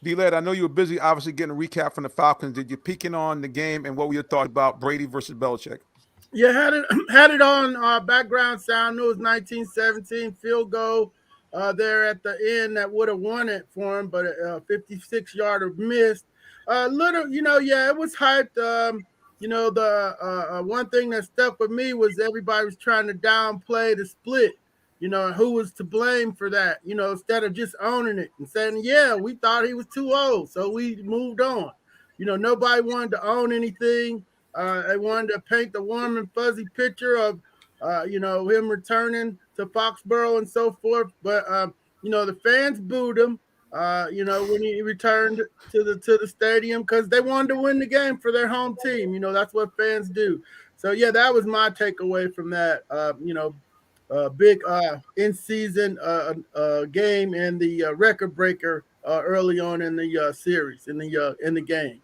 D-Led, I know you were busy, obviously, getting a recap from the Falcons. Did you peek in on the game, and what were your thoughts about Brady versus Belichick? Yeah, had it on background sound. It was 19-17 field goal there at the end that would have won it for him, but a 56-yarder missed. It was hyped. The one thing that stuck with me was everybody was trying to downplay the split, who was to blame for that, instead of just owning it and saying, yeah, we thought he was too old, so we moved on. Nobody wanted to own anything. They wanted to paint the warm and fuzzy picture of, him returning to Foxborough and so forth. But, the fans booed him. When he returned to the stadium because they wanted to win the game for their home team. That's what fans do. So, yeah, that was my takeaway from that, big in-season game and the record breaker early on in the series, in the game.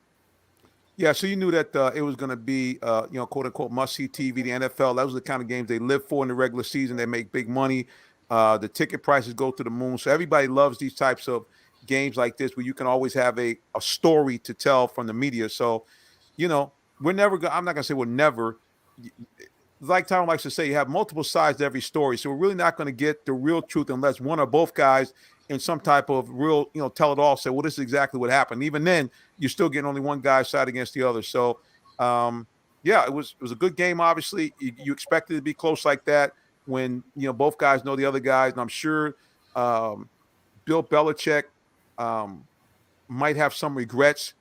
Yeah, so you knew that it was going to be, quote unquote, must see TV. The NFL, that was the kind of games they live for in the regular season. They make big money. The ticket prices go to the moon. So everybody loves these types of games like this where you can always have a story to tell from the media. So, we're never going. I'm not going to say we're never. Like Tom likes to say, you have multiple sides to every story. So we're really not going to get the real truth unless one or both guys in some type of real, tell it all, say, well, this is exactly what happened. Even then, you're still getting only one guy's side against the other. So, yeah, it was a good game. Obviously, you expected it to be close like that when both guys know the other guys, and I'm sure Bill Belichick might have some regrets.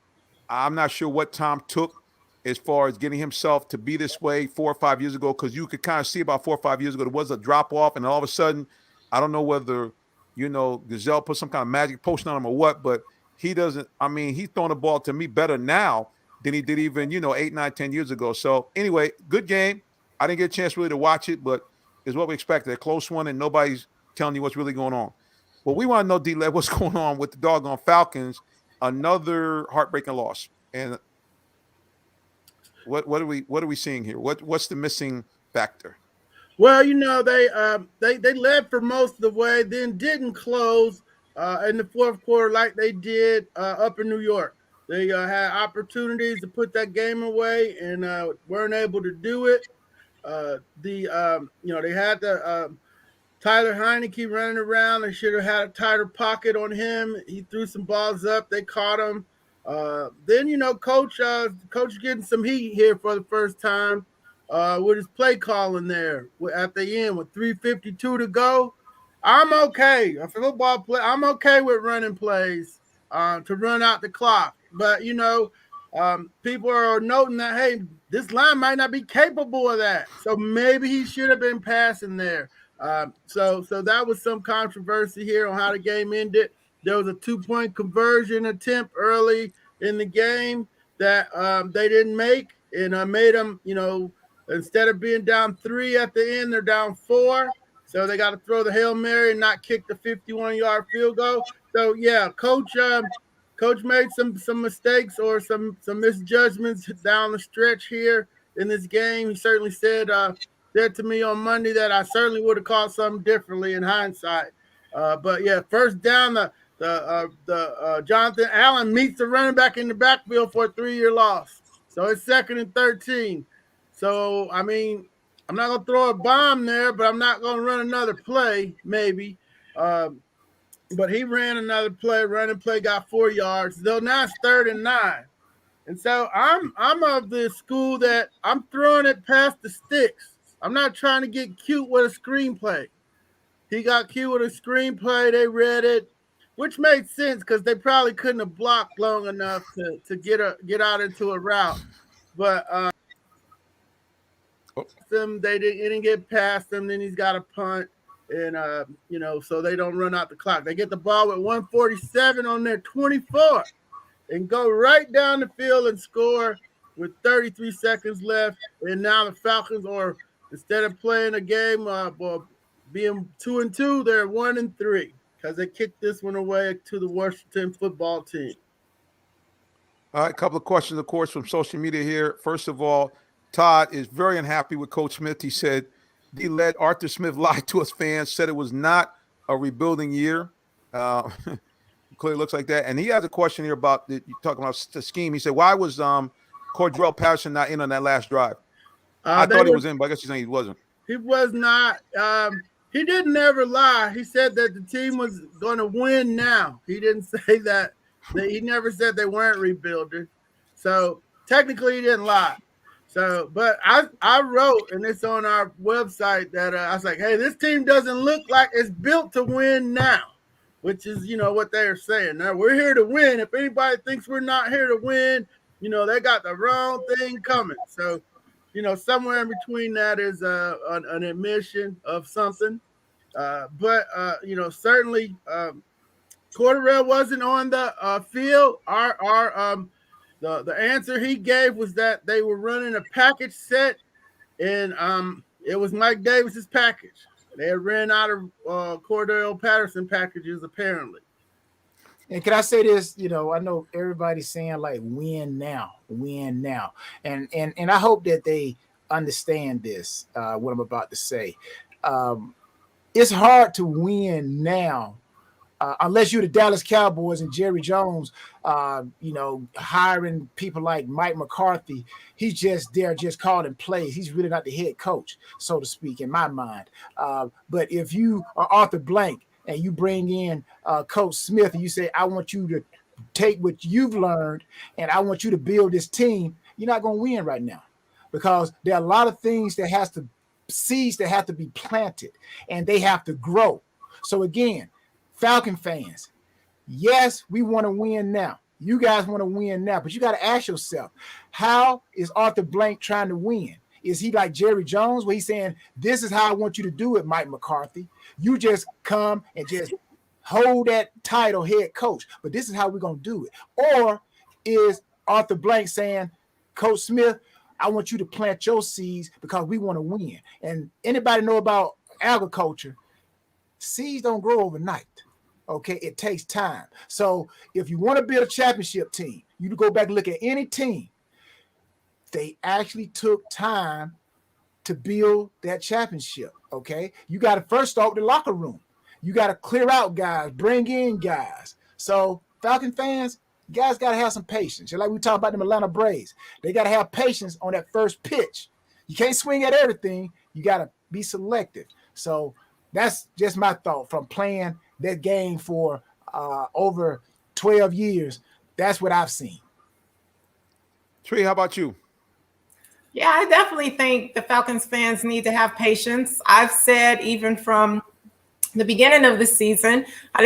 I'm not sure what Tom took as far as getting himself to be this way 4 or 5 years ago, because you could kind of see about 4 or 5 years ago there was a drop off, and all of a sudden, I don't know whether Gazelle put some kind of magic potion on him or what, but he doesn't. I mean, he's throwing the ball to me better now than he did even 8, 9, 10 years ago. So anyway, good game. I didn't get a chance really to watch it, but it's what we expected, a close one, and nobody's telling you what's really going on. Well, we want to know, D-Led, what's going on with the doggone Falcons. Another heartbreaking loss. And what are we seeing here? What's the missing factor? Well, they led for most of the way, then didn't close in the fourth quarter like they did up in New York. They had opportunities to put that game away and weren't able to do it. They had the Tyler Heineke running around. They should have had a tighter pocket on him. He threw some balls up. They caught him. Then, coach getting some heat here for the first time with his play calling there at the end with 3:52 to go. I'm okay. A football play. I'm okay with running plays to run out the clock. But, people are noting that, hey, this line might not be capable of that. So maybe he should have been passing there. So that was some controversy here on how the game ended. There was a 2-point conversion attempt early in the game that they didn't make, and made them, instead of being down 3 at the end, they're down 4. So they got to throw the Hail Mary and not kick the 51-yard field goal. So yeah, coach made some mistakes or some misjudgments down the stretch here in this game. He certainly said to me on Monday that I certainly would have called something differently in hindsight. But yeah, first down, the Jonathan Allen meets the running back in the backfield for a 3-year loss. So it's 2nd and 13. So, I mean, I'm not going to throw a bomb there, but I'm not going to run another play, maybe. But he ran another play, running play, got 4 yards. So now it's 3rd and 9. And so I'm of the school that I'm throwing it past the sticks. I'm not trying to get cute with a screenplay. He got cute with a screenplay. They read it, which made sense because they probably couldn't have blocked long enough to get out into a route. But they didn't get past them. Then he's got a punt, and so they don't run out the clock. They get the ball with 1:47 on their 24, and go right down the field and score with 33 seconds left. And now the Falcons are, instead of playing a game being 2-2, they're 1-3 because they kicked this one away to the Washington football team. All right, a couple of questions, of course, from social media here. First of all, Todd is very unhappy with Coach Smith. He said he let Arthur Smith lie to us fans, said it was not a rebuilding year. Clearly looks like that. And he has a question here about you talking about the scheme. He said, why was Cordell Patterson not in on that last drive? I thought he was in, but I guess he's saying he wasn't. He was not. He didn't ever lie. He said that the team was going to win now. He didn't say that. He never said they weren't rebuilding. So technically he didn't lie. So, but I wrote, and it's on our website, that I was like, hey, this team doesn't look like it's built to win now, which is, what they're saying. Now, we're here to win. If anybody thinks we're not here to win, they got the wrong thing coming. So, somewhere in between that is an admission of something. But certainly Cordell wasn't on the field. The answer he gave was that they were running a package set, and it was Mike Davis's package. They had ran out of Cordell Patterson packages, apparently. And can I say this? I know everybody's saying like win now. And I hope that they understand this, what I'm about to say. It's hard to win now unless you're the Dallas Cowboys and Jerry Jones, hiring people like Mike McCarthy. He's just there, just calling plays. He's really not the head coach, so to speak, in my mind. But if you are Arthur Blank and you bring in Coach Smith and you say, I want you to take what you've learned and I want you to build this team, you're not going to win right now, because there are a lot of things seeds that have to be planted and they have to grow. So again, Falcon fans, yes, we want to win now. You guys want to win now, but you got to ask yourself, how is Arthur Blank trying to win? Is he like Jerry Jones, where he's saying, this is how I want you to do it, Mike McCarthy? You just come and just hold that title head coach, but this is how we're going to do it. Or is Arthur Blank saying, Coach Smith, I want you to plant your seeds because we want to win. And anybody know about agriculture? Seeds don't grow overnight. Okay, it takes time. So if you want to build a championship team, you go back and look at any team. They actually took time to build that championship. Okay, you got to first start with the locker room. You got to clear out guys, bring in guys. So Falcon fans, you guys got to have some patience. Just like we talked about the Atlanta Braves, they got to have patience on that first pitch. You can't swing at everything. You got to be selective. So that's just my thought from playing that game for over 12 years. That's what I've seen. Tree, how about you? Yeah, I definitely think the Falcons fans need to have patience. I've said even from the beginning of the season, I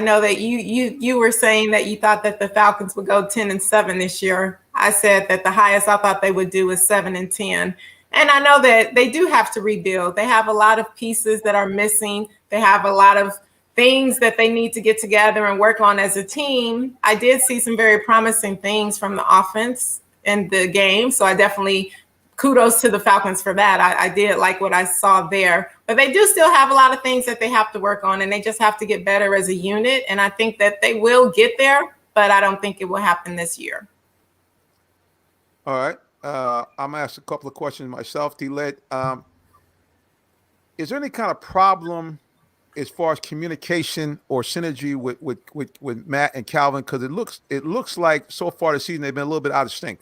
know that you were saying that you thought that the Falcons would go 10-7 this year. I said that the highest I thought they would do is 7-10. And I know that they do have to rebuild. They have a lot of pieces that are missing. They have a lot of things that they need to get together and work on as a team. I did see some very promising things from the offense in the game. So I definitely kudos to the Falcons for that. I did like what I saw there. But they do still have a lot of things that they have to work on, and they just have to get better as a unit. And I think that they will get there, but I don't think it will happen this year. All right. I'm going to ask a couple of questions myself, D-Led. Is there any kind of problem as far as communication or synergy with Matt and Calvin? Because it looks like so far this season they've been a little bit out of sync.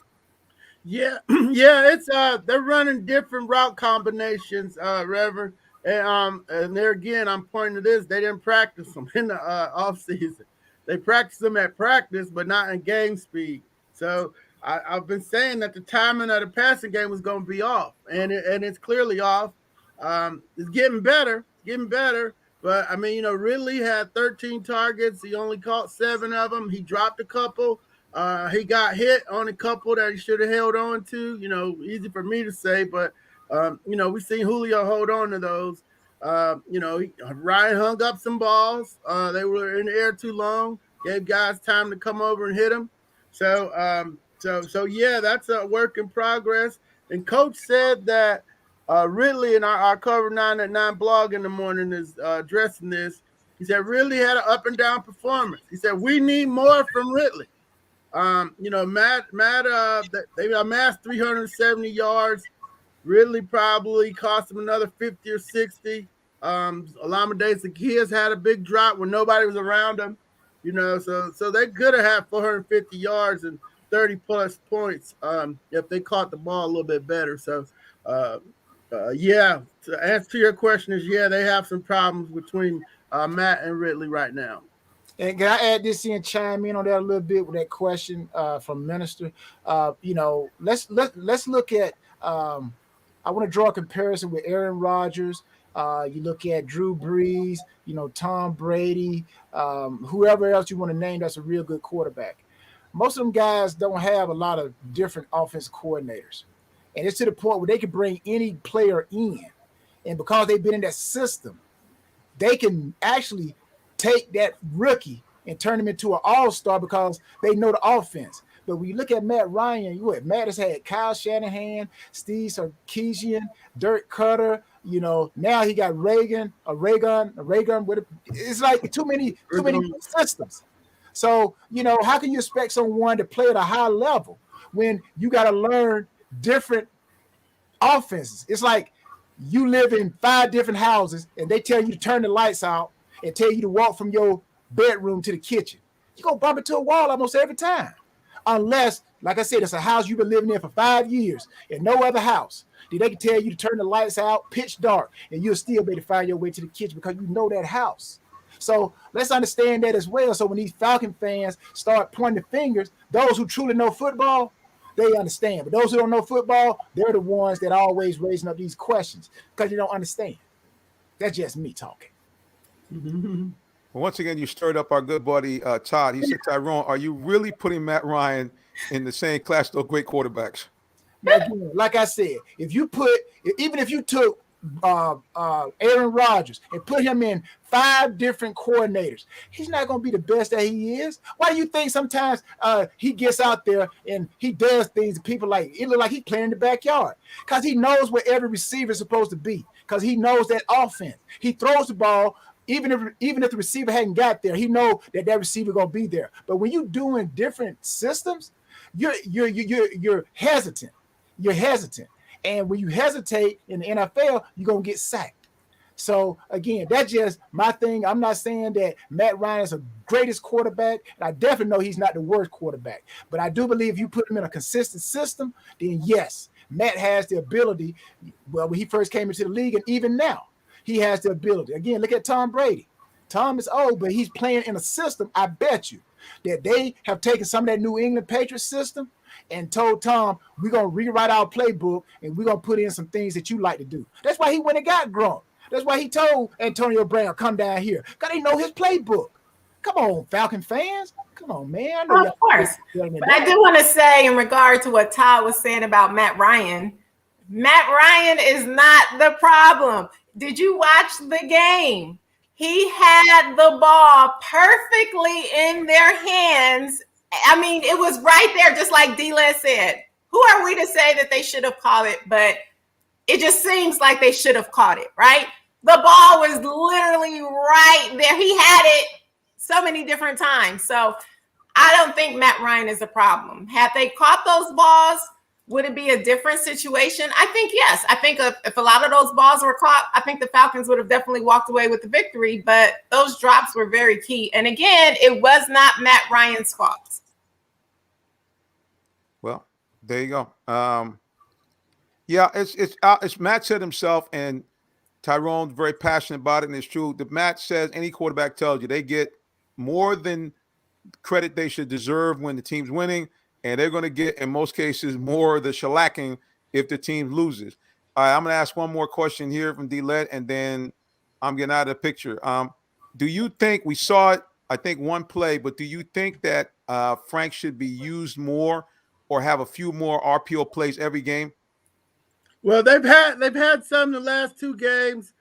Yeah, it's they're running different route combinations, Reverend. And there again, I'm pointing to this. They didn't practice them in the off season. They practiced them at practice, but not in game speed. So I've been saying that the timing of the passing game was going to be off, and it's clearly off. It's getting better. But I mean, Ridley had 13 targets. He only caught 7 of them. He dropped a couple. He got hit on a couple that he should have held on to. Easy for me to say, but we've seen Julio hold on to those. Ryan hung up some balls. They were in the air too long. Gave guys time to come over and hit them. So yeah, that's a work in progress. And Coach said that Ridley in our Cover 9 at 9 blog in the morning is addressing this. He said Ridley had an up and down performance. He said we need more from Ridley. Matt, they amassed 370 yards. Ridley probably cost him another 50 or 60. Olamide Zaccheaus had a big drop when nobody was around him. So they could have had 450 yards and 30 plus points if they caught the ball a little bit better. So, yeah, to answer your question is, yeah, they have some problems between Matt and Ridley right now. And can I add this in, chime in on that a little bit with that question from Minister? Let's look at. I want to draw a comparison with Aaron Rodgers. You look at Drew Brees, Tom Brady, whoever else you want to name that's a real good quarterback. Most of them guys don't have a lot of different offense coordinators. And it's to the point where they can bring any player in. And because they've been in that system, they can actually take that rookie and turn him into an all-star because they know the offense. But when you look at Matt Ryan, Matt has had Kyle Shanahan, Steve Sarkisian, Dirk Cutter. Now he got Reagan. It's like too many systems. So, how can you expect someone to play at a high level when you got to learn different offenses? It's like you live in 5 different houses and they tell you to turn the lights out and tell you to walk from your bedroom to the kitchen. You're going to bump into a wall almost every time. Unless, like I said, it's a house you've been living in for 5 years and no other house. They can tell you to turn the lights out, pitch dark, and you'll still be able to find your way to the kitchen because you know that house. So let's understand that as well. So when these Falcon fans start pointing fingers, those who truly know football, they understand. But those who don't know football, they're the ones that are always raising up these questions because you don't understand. That's just me talking. Well, once again, you stirred up our good buddy Todd. He said, Tyrone, are you really putting Matt Ryan in the same class of great quarterbacks? Now, again, like I said, even if you took Aaron Rodgers and put him in 5 different coordinators, he's not going to be the best that he is. Why do you think sometimes he gets out there and he does things that people like? It look like he's playing in the backyard because he knows where every receiver is supposed to be because he knows that offense. He throws the ball. Even if the receiver hadn't got there, he know that receiver gonna be there. But when you're doing different systems, you're hesitant. You're hesitant, and when you hesitate in the NFL, you're gonna get sacked. So again, that's just my thing. I'm not saying that Matt Ryan is the greatest quarterback, and I definitely know he's not the worst quarterback. But I do believe if you put him in a consistent system, then yes, Matt has the ability. Well, when he first came into the league, and even now, he has the ability. Again, look at Tom Brady. Tom is old, but he's playing in a system, I bet you, that they have taken some of that New England Patriots system and told Tom, we're going to rewrite our playbook and we're going to put in some things that you like to do. That's why he went and got Gronk. That's why he told Antonio Brown, come down here. Because they know his playbook. Come on, Falcon fans. Come on, man. Of course. But I do want to say in regard to what Todd was saying about Matt Ryan is not the problem. Did you watch the game? He had the ball perfectly in their hands. I mean, it was right there, just like D-Len said. Who are we to say that they should have caught it? But it just seems like they should have caught it, right? The ball was literally right there. He had it so many different times. So I don't think Matt Ryan is a problem. Had they caught those balls, would it be a different situation? I think yes. I think if a lot of those balls were caught, I think the Falcons would have definitely walked away with the victory. But those drops were very key. And again, it was not Matt Ryan's fault. Well, there you go. Yeah, it's Matt said himself, and Tyrone's very passionate about it, and it's true. The Matt says any quarterback tells you they get more than credit they should deserve when the team's winning. And they're going to get, in most cases, more of the shellacking if the team loses. All right, I'm going to ask one more question here from D-Led, and then I'm getting out of the picture. Do you think, we saw it, I think, one play, but do you think that Frank should be used more or have a few more RPO plays every game? Well, they've had some in the last 2 games.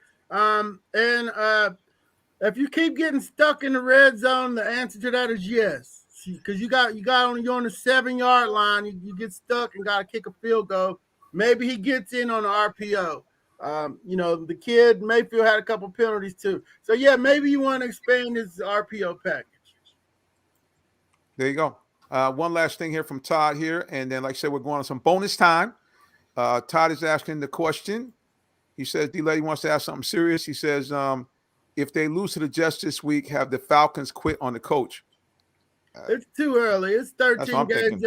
If you keep getting stuck in the red zone, the answer to that is yes. Because you're on the 7-yard line, you get stuck and got to kick a field goal. Maybe he gets in on the RPO. The kid Mayfield had a couple penalties too. So yeah, maybe you want to expand his RPO package. There you go. One last thing here from Todd here, and then like I said, we're going on some bonus time. Todd is asking the question. He says D-Lady wants to ask something serious. He says, if they lose to the Jets this week, have the Falcons quit on the coach? It's too early. It's 13 games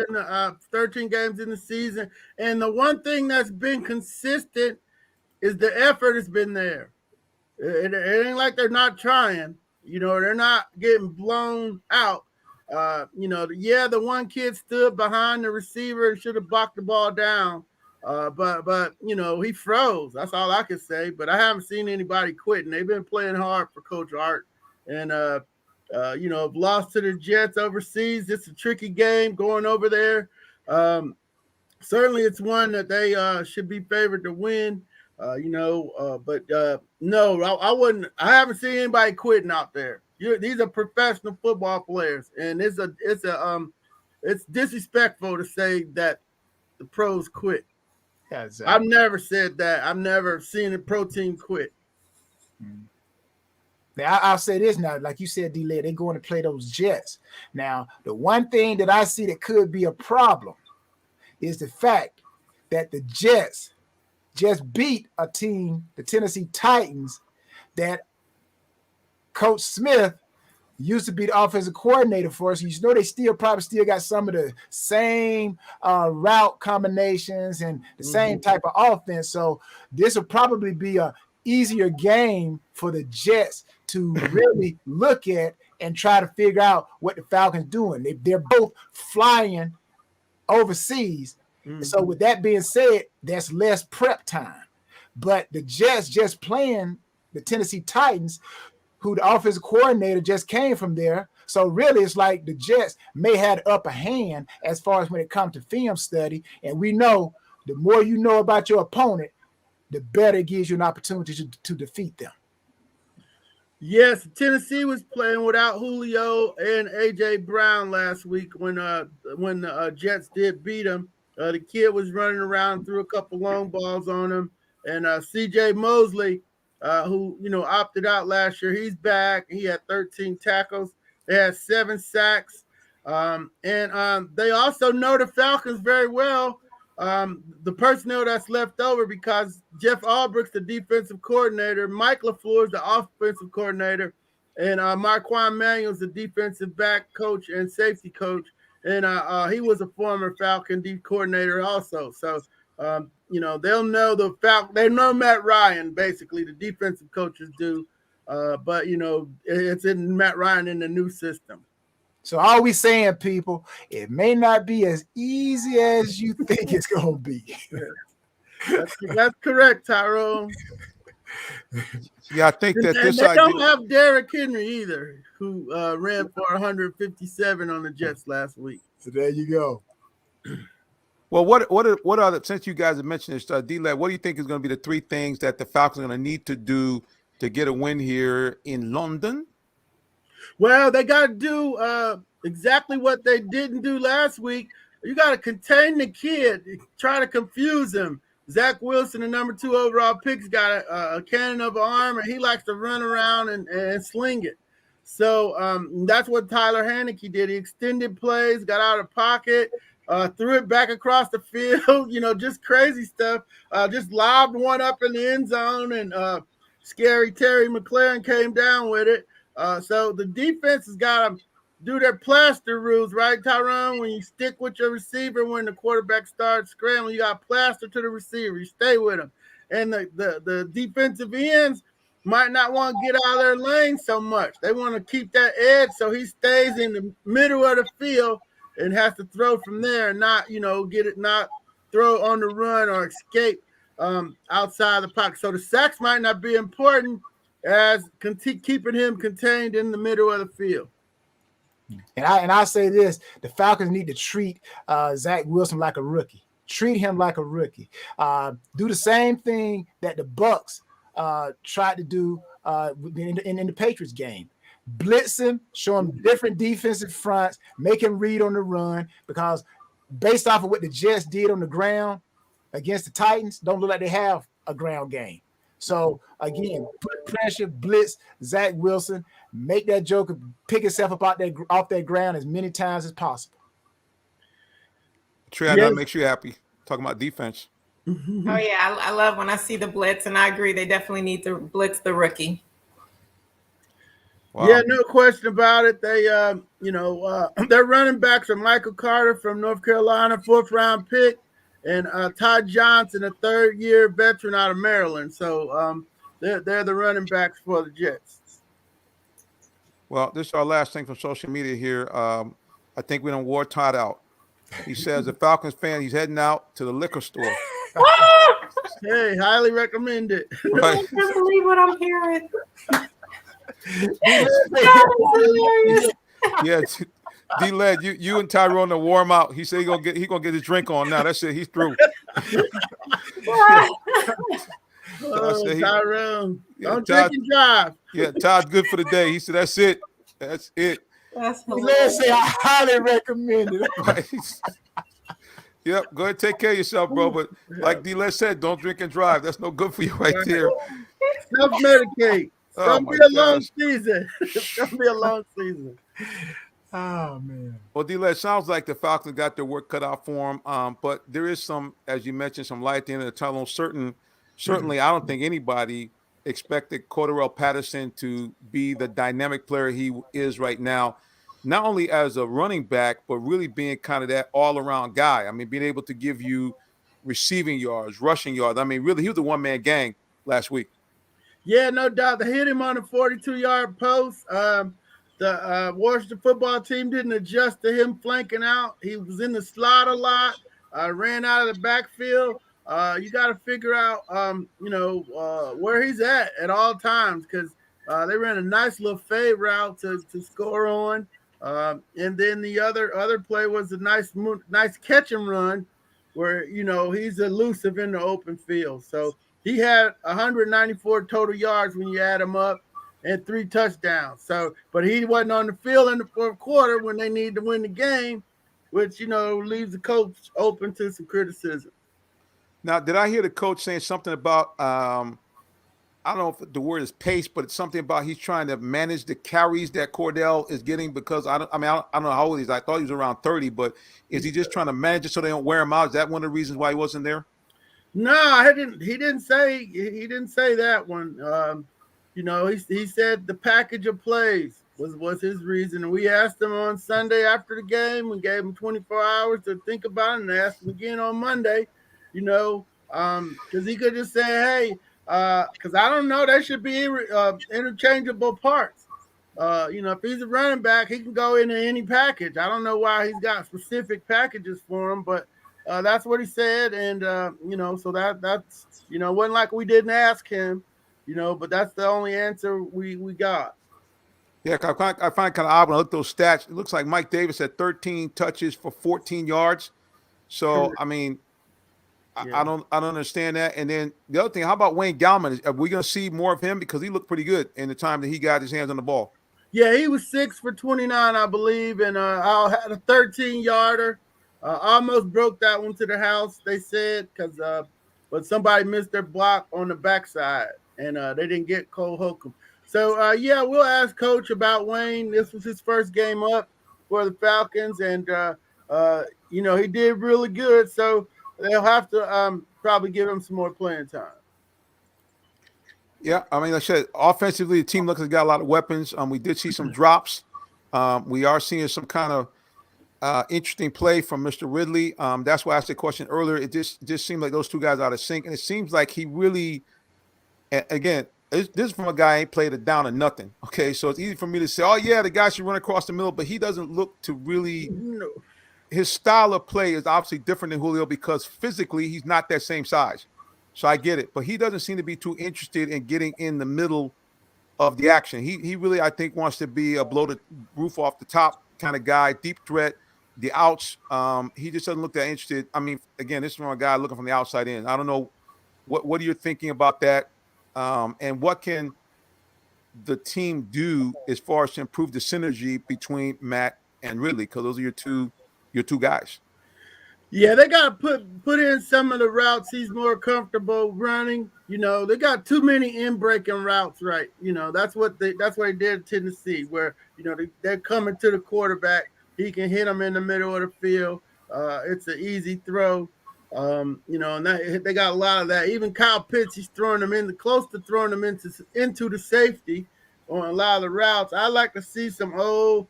in the season, and the one thing that's been consistent is the effort has been there. It ain't like they're not trying. They're not getting blown out. The one kid stood behind the receiver and should have blocked the ball down, but he froze. That's all I can say. But I haven't seen anybody quitting. They've been playing hard for Coach Art, and lost to the Jets overseas. It's a tricky game going over there. Certainly it's one that they should be favored to win, no, I wouldn't. I haven't seen anybody quitting out there. These are professional football players, and it's disrespectful to say that the pros quit. Yeah, exactly. I've never said that. I've never seen a pro team quit. Mm-hmm. Now, I'll say this now, like you said, D-Lay, they're going to play those Jets. Now, the one thing that I see that could be a problem is the fact that the Jets just beat a team, the Tennessee Titans, that Coach Smith used to be the offensive coordinator for us. They probably still got some of the same route combinations and the same type of offense. So this will probably be a easier game for the Jets to really look at and try to figure out what the Falcons doing. They're both flying overseas. And so with that being said, there's less prep time. But the Jets just playing the Tennessee Titans, who the offensive coordinator just came from there. So really, it's like the Jets may have the upper hand as far as when it comes to film study. And we know the more you know about your opponent, the better it gives you an opportunity to defeat them. Yes, Tennessee was playing without Julio and A.J. Brown last week when the Jets did beat them. The kid was running around, threw a couple long balls on him. And C.J. Mosley, who, opted out last year, he's back. He had 13 tackles. They had 7 sacks. And they also know the Falcons very well. The personnel that's left over, because Jeff Albrecht's the defensive coordinator, Mike LaFleur is the offensive coordinator, and Marquand Manuel's the defensive back coach and safety coach, and he was a former Falcon D coordinator also. So they'll know the Falcon. They know Matt Ryan, basically the defensive coaches do, but it's in Matt Ryan in the new system. So all we saying, people, it may not be as easy as you think it's going to be. That's correct, Tyrone. Yeah, I think that and they don't have Derrick Henry either, who ran for 157 on the Jets last week. So there you go. Well, what are the, since you guys have mentioned this, D-Led, what do you think is going to be the 3 things that the Falcons are going to need to do to get a win here in London? Well, they got to do exactly what they didn't do last week. You got to contain the kid, try to confuse him. Zach Wilson, the number 2 overall pick's got a cannon of an arm, and he likes to run around and sling it. So that's what Tyler Haneke did. He extended plays, got out of pocket, threw it back across the field, just crazy stuff. Just lobbed one up in the end zone, and scary Terry McLaurin came down with it. So the defense has got to do their plaster rules, right, Tyrone? When you stick with your receiver, when the quarterback starts scrambling, you got plaster to the receiver. You stay with him. And the defensive ends might not want to get out of their lane so much. They want to keep that edge so he stays in the middle of the field and has to throw from there and not, not throw on the run or escape outside the pocket. So the sacks might not be important as keeping him contained in the middle of the field. And I say this: the Falcons need to treat Zach Wilson like a rookie. Treat him like a rookie. Do the same thing that the Bucs tried to do in the Patriots game. Blitz him, show him different defensive fronts, make him read on the run, because based off of what the Jets did on the ground against the Titans, don't look like they have a ground game. So again, put pressure, blitz Zach Wilson, make that joker pick himself up off that ground as many times as possible. Trey, I know it makes you happy. Talking about defense. Oh yeah, I love when I see the blitz, and I agree they definitely need to blitz the rookie. Wow. Yeah, no question about it. They, their running backs are Michael Carter from North Carolina, 4th-round pick, and Todd Johnson, a 3rd-year veteran out of Maryland. So they're the running backs for the Jets. Well, this is our last thing from social media here. I think we done wore Todd out. He says, a Falcons fan, he's heading out to the liquor store. Hey, highly recommend it. Right. I can't believe what I'm hearing. Yeah, D-Led, you and Tyrone to warm out. He said he gonna get his drink on now. That's it. He's through. Tyrone, don't drink and drive. Yeah, Todd's good for the day. He said that's it. That's it. Let's say I highly recommend it. Right. Yep, go ahead and take care of yourself, bro. But like D-Led said, don't drink and drive. That's no good for you right there. Self-medicate. It's gonna be a long season. It's gonna be a long season. Oh man. Well, D-Led, sounds like the Falcons got their work cut out for them. But there is some, as you mentioned, some light at the end of the tunnel. Certainly, I don't think anybody expected Cordarrelle Patterson to be the dynamic player he is right now. Not only as a running back, but really being kind of that all-around guy. I mean, being able to give you receiving yards, rushing yards. I mean, really, he was a one-man gang last week. Yeah, no doubt. They hit him on a 42-yard post. The Washington football team didn't adjust to him flanking out. He was in the slot a lot, ran out of the backfield. You got to figure out, where he's at all times, because they ran a nice little fade route to score on. And then the other play was a nice catch and run where, he's elusive in the open field. So he had 194 total yards when you add them up and 3 touchdowns. So, but he wasn't on the field in the fourth quarter when they need to win the game, which, leaves the coach open to some criticism. Now, did I hear the coach saying something about, I don't know if the word is pace, but it's something about he's trying to manage the carries that Cordell is getting, because I don't know how old he is. I thought he was around 30, but is he just trying to manage it so they don't wear him out? Is that one of the reasons why he wasn't there? No, he didn't say that one. He said the package of plays was his reason. And we asked him on Sunday after the game. We gave him 24 hours to think about it, and asked him again on Monday, because he could just say, hey, because I don't know, there should be interchangeable parts. If he's a running back, he can go into any package. I don't know why he's got specific packages for him, but that's what he said. And, so that's, wasn't like we didn't ask him, but that's the only answer we got. Yeah, I find it kind of odd when I look at those stats. It looks like Mike Davis had 13 touches for 14 yards. So, I mean, yeah. I don't understand that. And then the other thing, how about Wayne Gallman? Are we going to see more of him? Because he looked pretty good in the time that he got his hands on the ball. Yeah, he was 6 for 29, I believe, and I had a 13-yarder. Almost broke that one to the house, they said, but somebody missed their block on the backside, and they didn't get Cole Holcomb. So, we'll ask Coach about Wayne. This was his first game up for the Falcons, and, he did really good. So they'll have to probably give him some more playing time. Yeah, I mean, like I said, offensively, the team looks like it's got a lot of weapons. We did see some drops. We are seeing some kind of interesting play from Mr. Ridley. That's why I asked the question earlier. It just seemed like those two guys are out of sync, and it seems like he really, again, this is from a guy who ain't played a down or nothing. Okay, so it's easy for me to say, oh yeah, the guy should run across the middle, but he doesn't look to really. No. His style of play is obviously different than Julio because physically he's not that same size. So I get it, but he doesn't seem to be too interested in getting in the middle of the action. He really, I think, wants to be a blow the roof off the top kind of guy, deep threat, the outs. He just doesn't look that interested. I mean, again, this is from a guy looking from the outside in. I don't know what are you thinking about that, and what can the team do as far as to improve the synergy between Matt and Ridley, because those are your two guys. Yeah, they got to put in some of the routes he's more comfortable running. They got too many in-breaking routes, right? That's what they did in Tennessee, where, they're coming to the quarterback. He can hit them in the middle of the field. It's an easy throw. And they got a lot of that. Even Kyle Pitts, he's throwing them close to throwing them into the safety on a lot of the routes. I like to see some 10,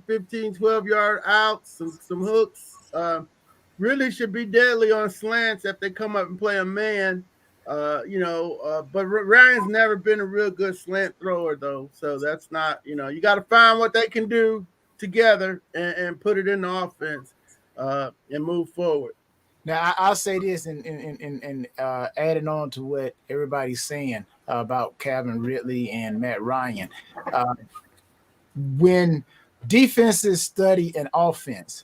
15, 12-yard outs, some hooks. Really should be deadly on slants if they come up and play a man, but Ryan's never been a real good slant thrower, though. So that's not, you got to find what they can do together and put it in the offense and move forward. Now, I'll say this and adding on to what everybody's saying about Calvin Ridley and Matt Ryan. When defenses study an offense,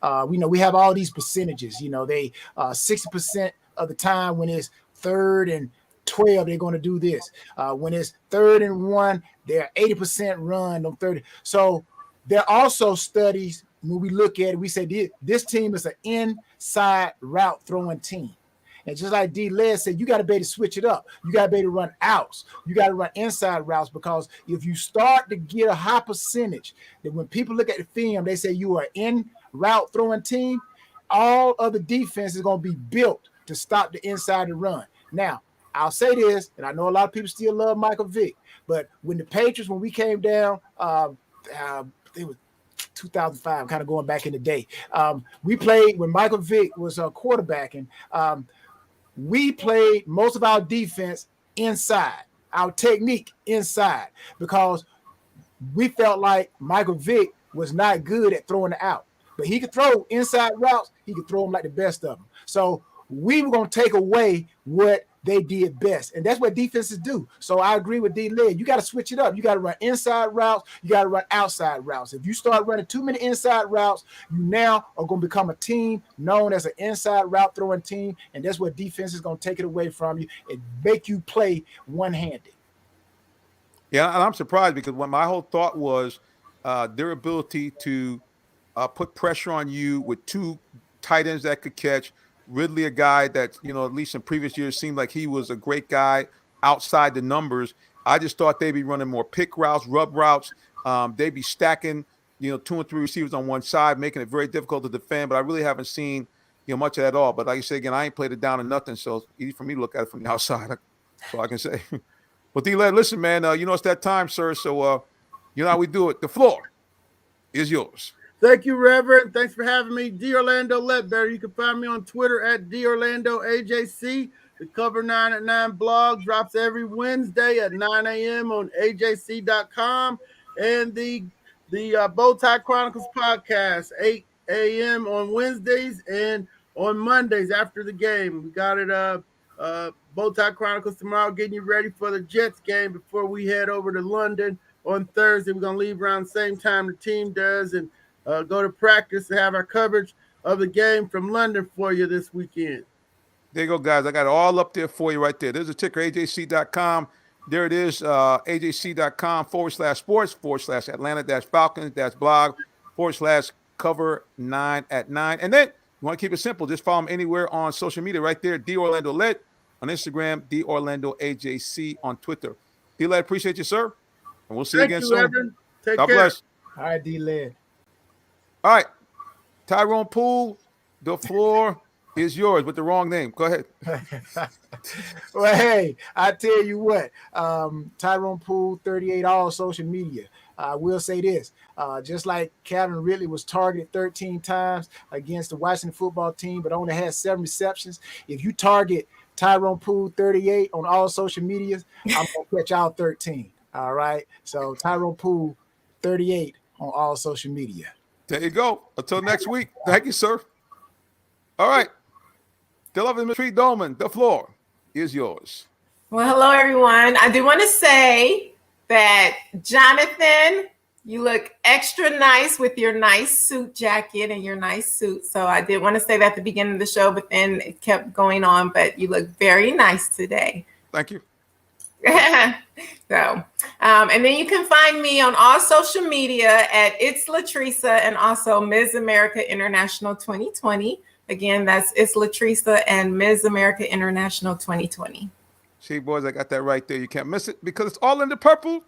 we have all these percentages. They 60% of the time when it's 3rd and 12, they're going to do this. When it's 3rd and 1, they're 80% run on 30. So there are also studies when we look at it, we say this team is an inside route throwing team. And just like D. Les said, you got to be able to switch it up. You got to be able to run outs. You got to run inside routes, because if you start to get a high percentage, that when people look at the film, they say you are in route throwing team, all of the defense is going to be built to stop the inside and run. Now, I'll say this, and I know a lot of people still love Michael Vick, but when the Patriots, when we came down, it was 2005, kind of going back in the day. We played when Michael Vick was quarterbacking. We played most of our defense inside, our technique inside, because we felt like Michael Vick was not good at throwing it out. But he could throw inside routes. He could throw them like the best of them. So we were going to take away what they did best. And that's what defenses do. So I agree with D-Led. You got to switch it up. You got to run inside routes. You got to run outside routes. If you start running too many inside routes, you now are going to become a team known as an inside route throwing team. And that's what defense is going to take it away from you and make you play one-handed. Yeah, and I'm surprised because when my whole thought was their ability to put pressure on you with two tight ends that could catch. Ridley, a guy that, you know, at least in previous years seemed like he was a great guy outside the numbers. I just thought they'd be running more pick routes, rub routes. They'd be stacking, you know, 2 and 3 receivers on one side, making it very difficult to defend. But I really haven't seen, you know, much of that at all. But like I said, again, I ain't played it down to nothing. So it's easy for me to look at it from the outside. So I can say. Well, D-Led, listen, man, you know, it's that time, sir. So you know how we do it. The floor is yours. Thank you, Reverend. Thanks for having me. D. Orlando Ledbetter. You can find me on Twitter at DOrlandoAJC. The Cover 9 at 9 blog drops every Wednesday at 9 a.m. on AJC.com. And the Bowtie Chronicles podcast, 8 a.m. on Wednesdays and on Mondays after the game. We got it, Bowtie Chronicles tomorrow, getting you ready for the Jets game before we head over to London on Thursday. We're going to leave around the same time the team does and go to practice and have our coverage of the game from London for you this weekend. There you go, guys. I got it all up there for you right there. There's a ticker, AJC.com. There it is, AJC.com/sports/Atlanta-Falcons-blog/cover 9 at 9. And then you want to keep it simple. Just follow them anywhere on social media right there. D. Orlando Led on Instagram, D. Orlando AJC on Twitter. D-Led, appreciate you, sir. And we'll see you again soon. Reverend. Take God care. bless. All right, D-Led. All right. Tyrone Poole, the floor is yours with the wrong name. Go ahead. Well, hey, I tell you what, Tyrone Poole, 38, all social media. I will say this, just like Calvin Ridley was targeted 13 times against the Washington football team, but only had 7 receptions. If you target Tyrone Poole, 38 on all social medias, I'm going to catch all 13. All right. So Tyrone Poole, 38 on all social media. There you go. Until next week. Thank you, sir. All right. The lovely Ms. Dolman, the floor is yours. Well, hello, everyone. I do want to say that, Jonathan, you look extra nice with your nice suit jacket and your nice suit. So I did want to say that at the beginning of the show, but then it kept going on. But you look very nice today. Thank you. So, and then you can find me on all social media at It's Latresa and also Ms. America International 2020. Again, that's It's Latresa and Ms. America International 2020. See, boys, I got that right there. You can't miss it because it's all in the purple.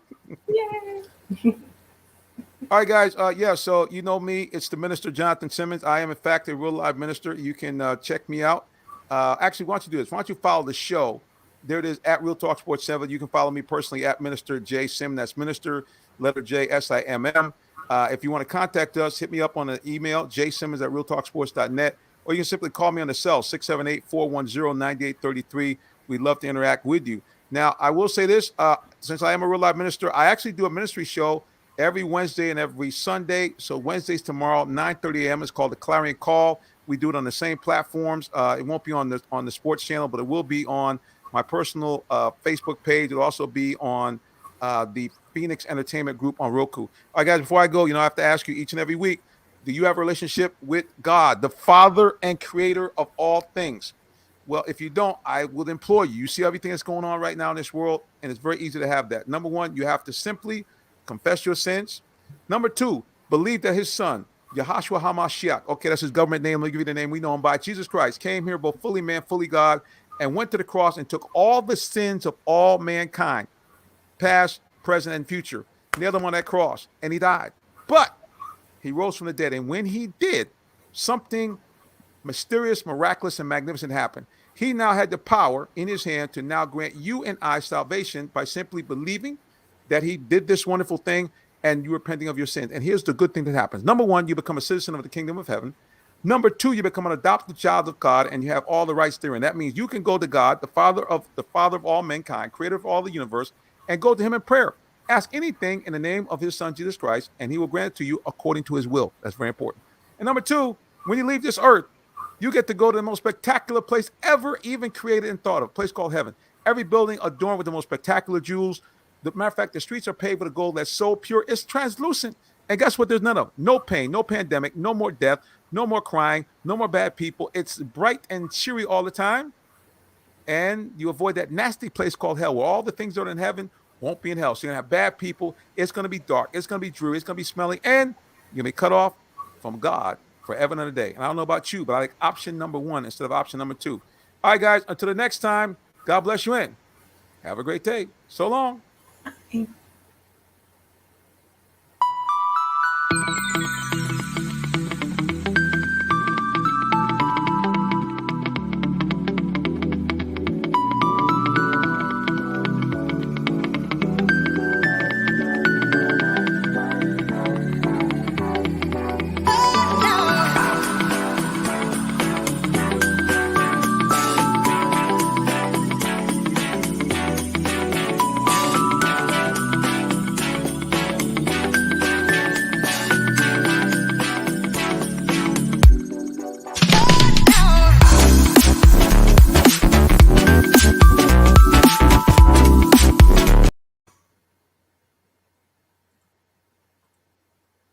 Yay. All right, guys. Yeah, so you know me. It's the Minister Jonathan Simmons. I am, in fact, a real live minister. You can check me out. Actually, why don't you do this? Why don't you follow the show? There it is, at Real Talk Sports 7. You can follow me personally at Minister J. Simmons. That's Minister, letter J, S-I-M-M. If you want to contact us, hit me up on the email, jsimmons@realtalksports.net, or you can simply call me on the cell, 678-410-9833. We'd love to interact with you. Now, I will say this, since I am a real live minister, I actually do a ministry show every Wednesday and every Sunday. So Wednesday's tomorrow, 9:30 a.m. It's called the Clarion Call. We do it on the same platforms. It won't be on the sports channel, but it will be on my personal Facebook page. It'll also be on the Phoenix Entertainment Group on Roku. All right, guys, before I go, I have to ask you each and every week, do you have a relationship with God, the Father and Creator of all things? Well, if you don't, I would implore you. You see everything that's going on right now in this world, and it's very easy to have that. Number one, you have to simply confess your sins. Number two, believe that his son, Yahashua HaMashiach, okay, that's his government name. Let me give you the name we know him by. Jesus Christ came here both fully man, fully God, and went to the cross and took all the sins of all mankind, past, present, and future, nailed them on that cross, and he died. But he rose from the dead, and when he did, something mysterious, miraculous, and magnificent happened. He now had the power in his hand to now grant you and I salvation by simply believing that he did this wonderful thing and you repenting of your sins. And here's the good thing that happens. Number one, you become a citizen of the kingdom of heaven. Number 2, you become an adopted child of God, and you have all the rights therein. That means you can go to God, the Father of all mankind, creator of all the universe, and go to him in prayer. Ask anything in the name of his son, Jesus Christ, and he will grant it to you according to his will. That's very important. And number 2, when you leave this earth, you get to go to the most spectacular place ever even created and thought of, a place called heaven. Every building adorned with the most spectacular jewels. The matter of fact, the streets are paved with a gold that's so pure, it's translucent. And guess what? There's none of no pain, no pandemic, no more death, no more crying, no more bad people. It's bright and cheery all the time. And you avoid that nasty place called hell, where all the things that are in heaven won't be in hell. So you're going to have bad people. It's going to be dark. It's going to be dreary. It's going to be smelly. And you're going to be cut off from God forever and a day. And I don't know about you, but I like option number 1 instead of option number 2. All right, guys, until the next time, God bless you and have a great day. So long.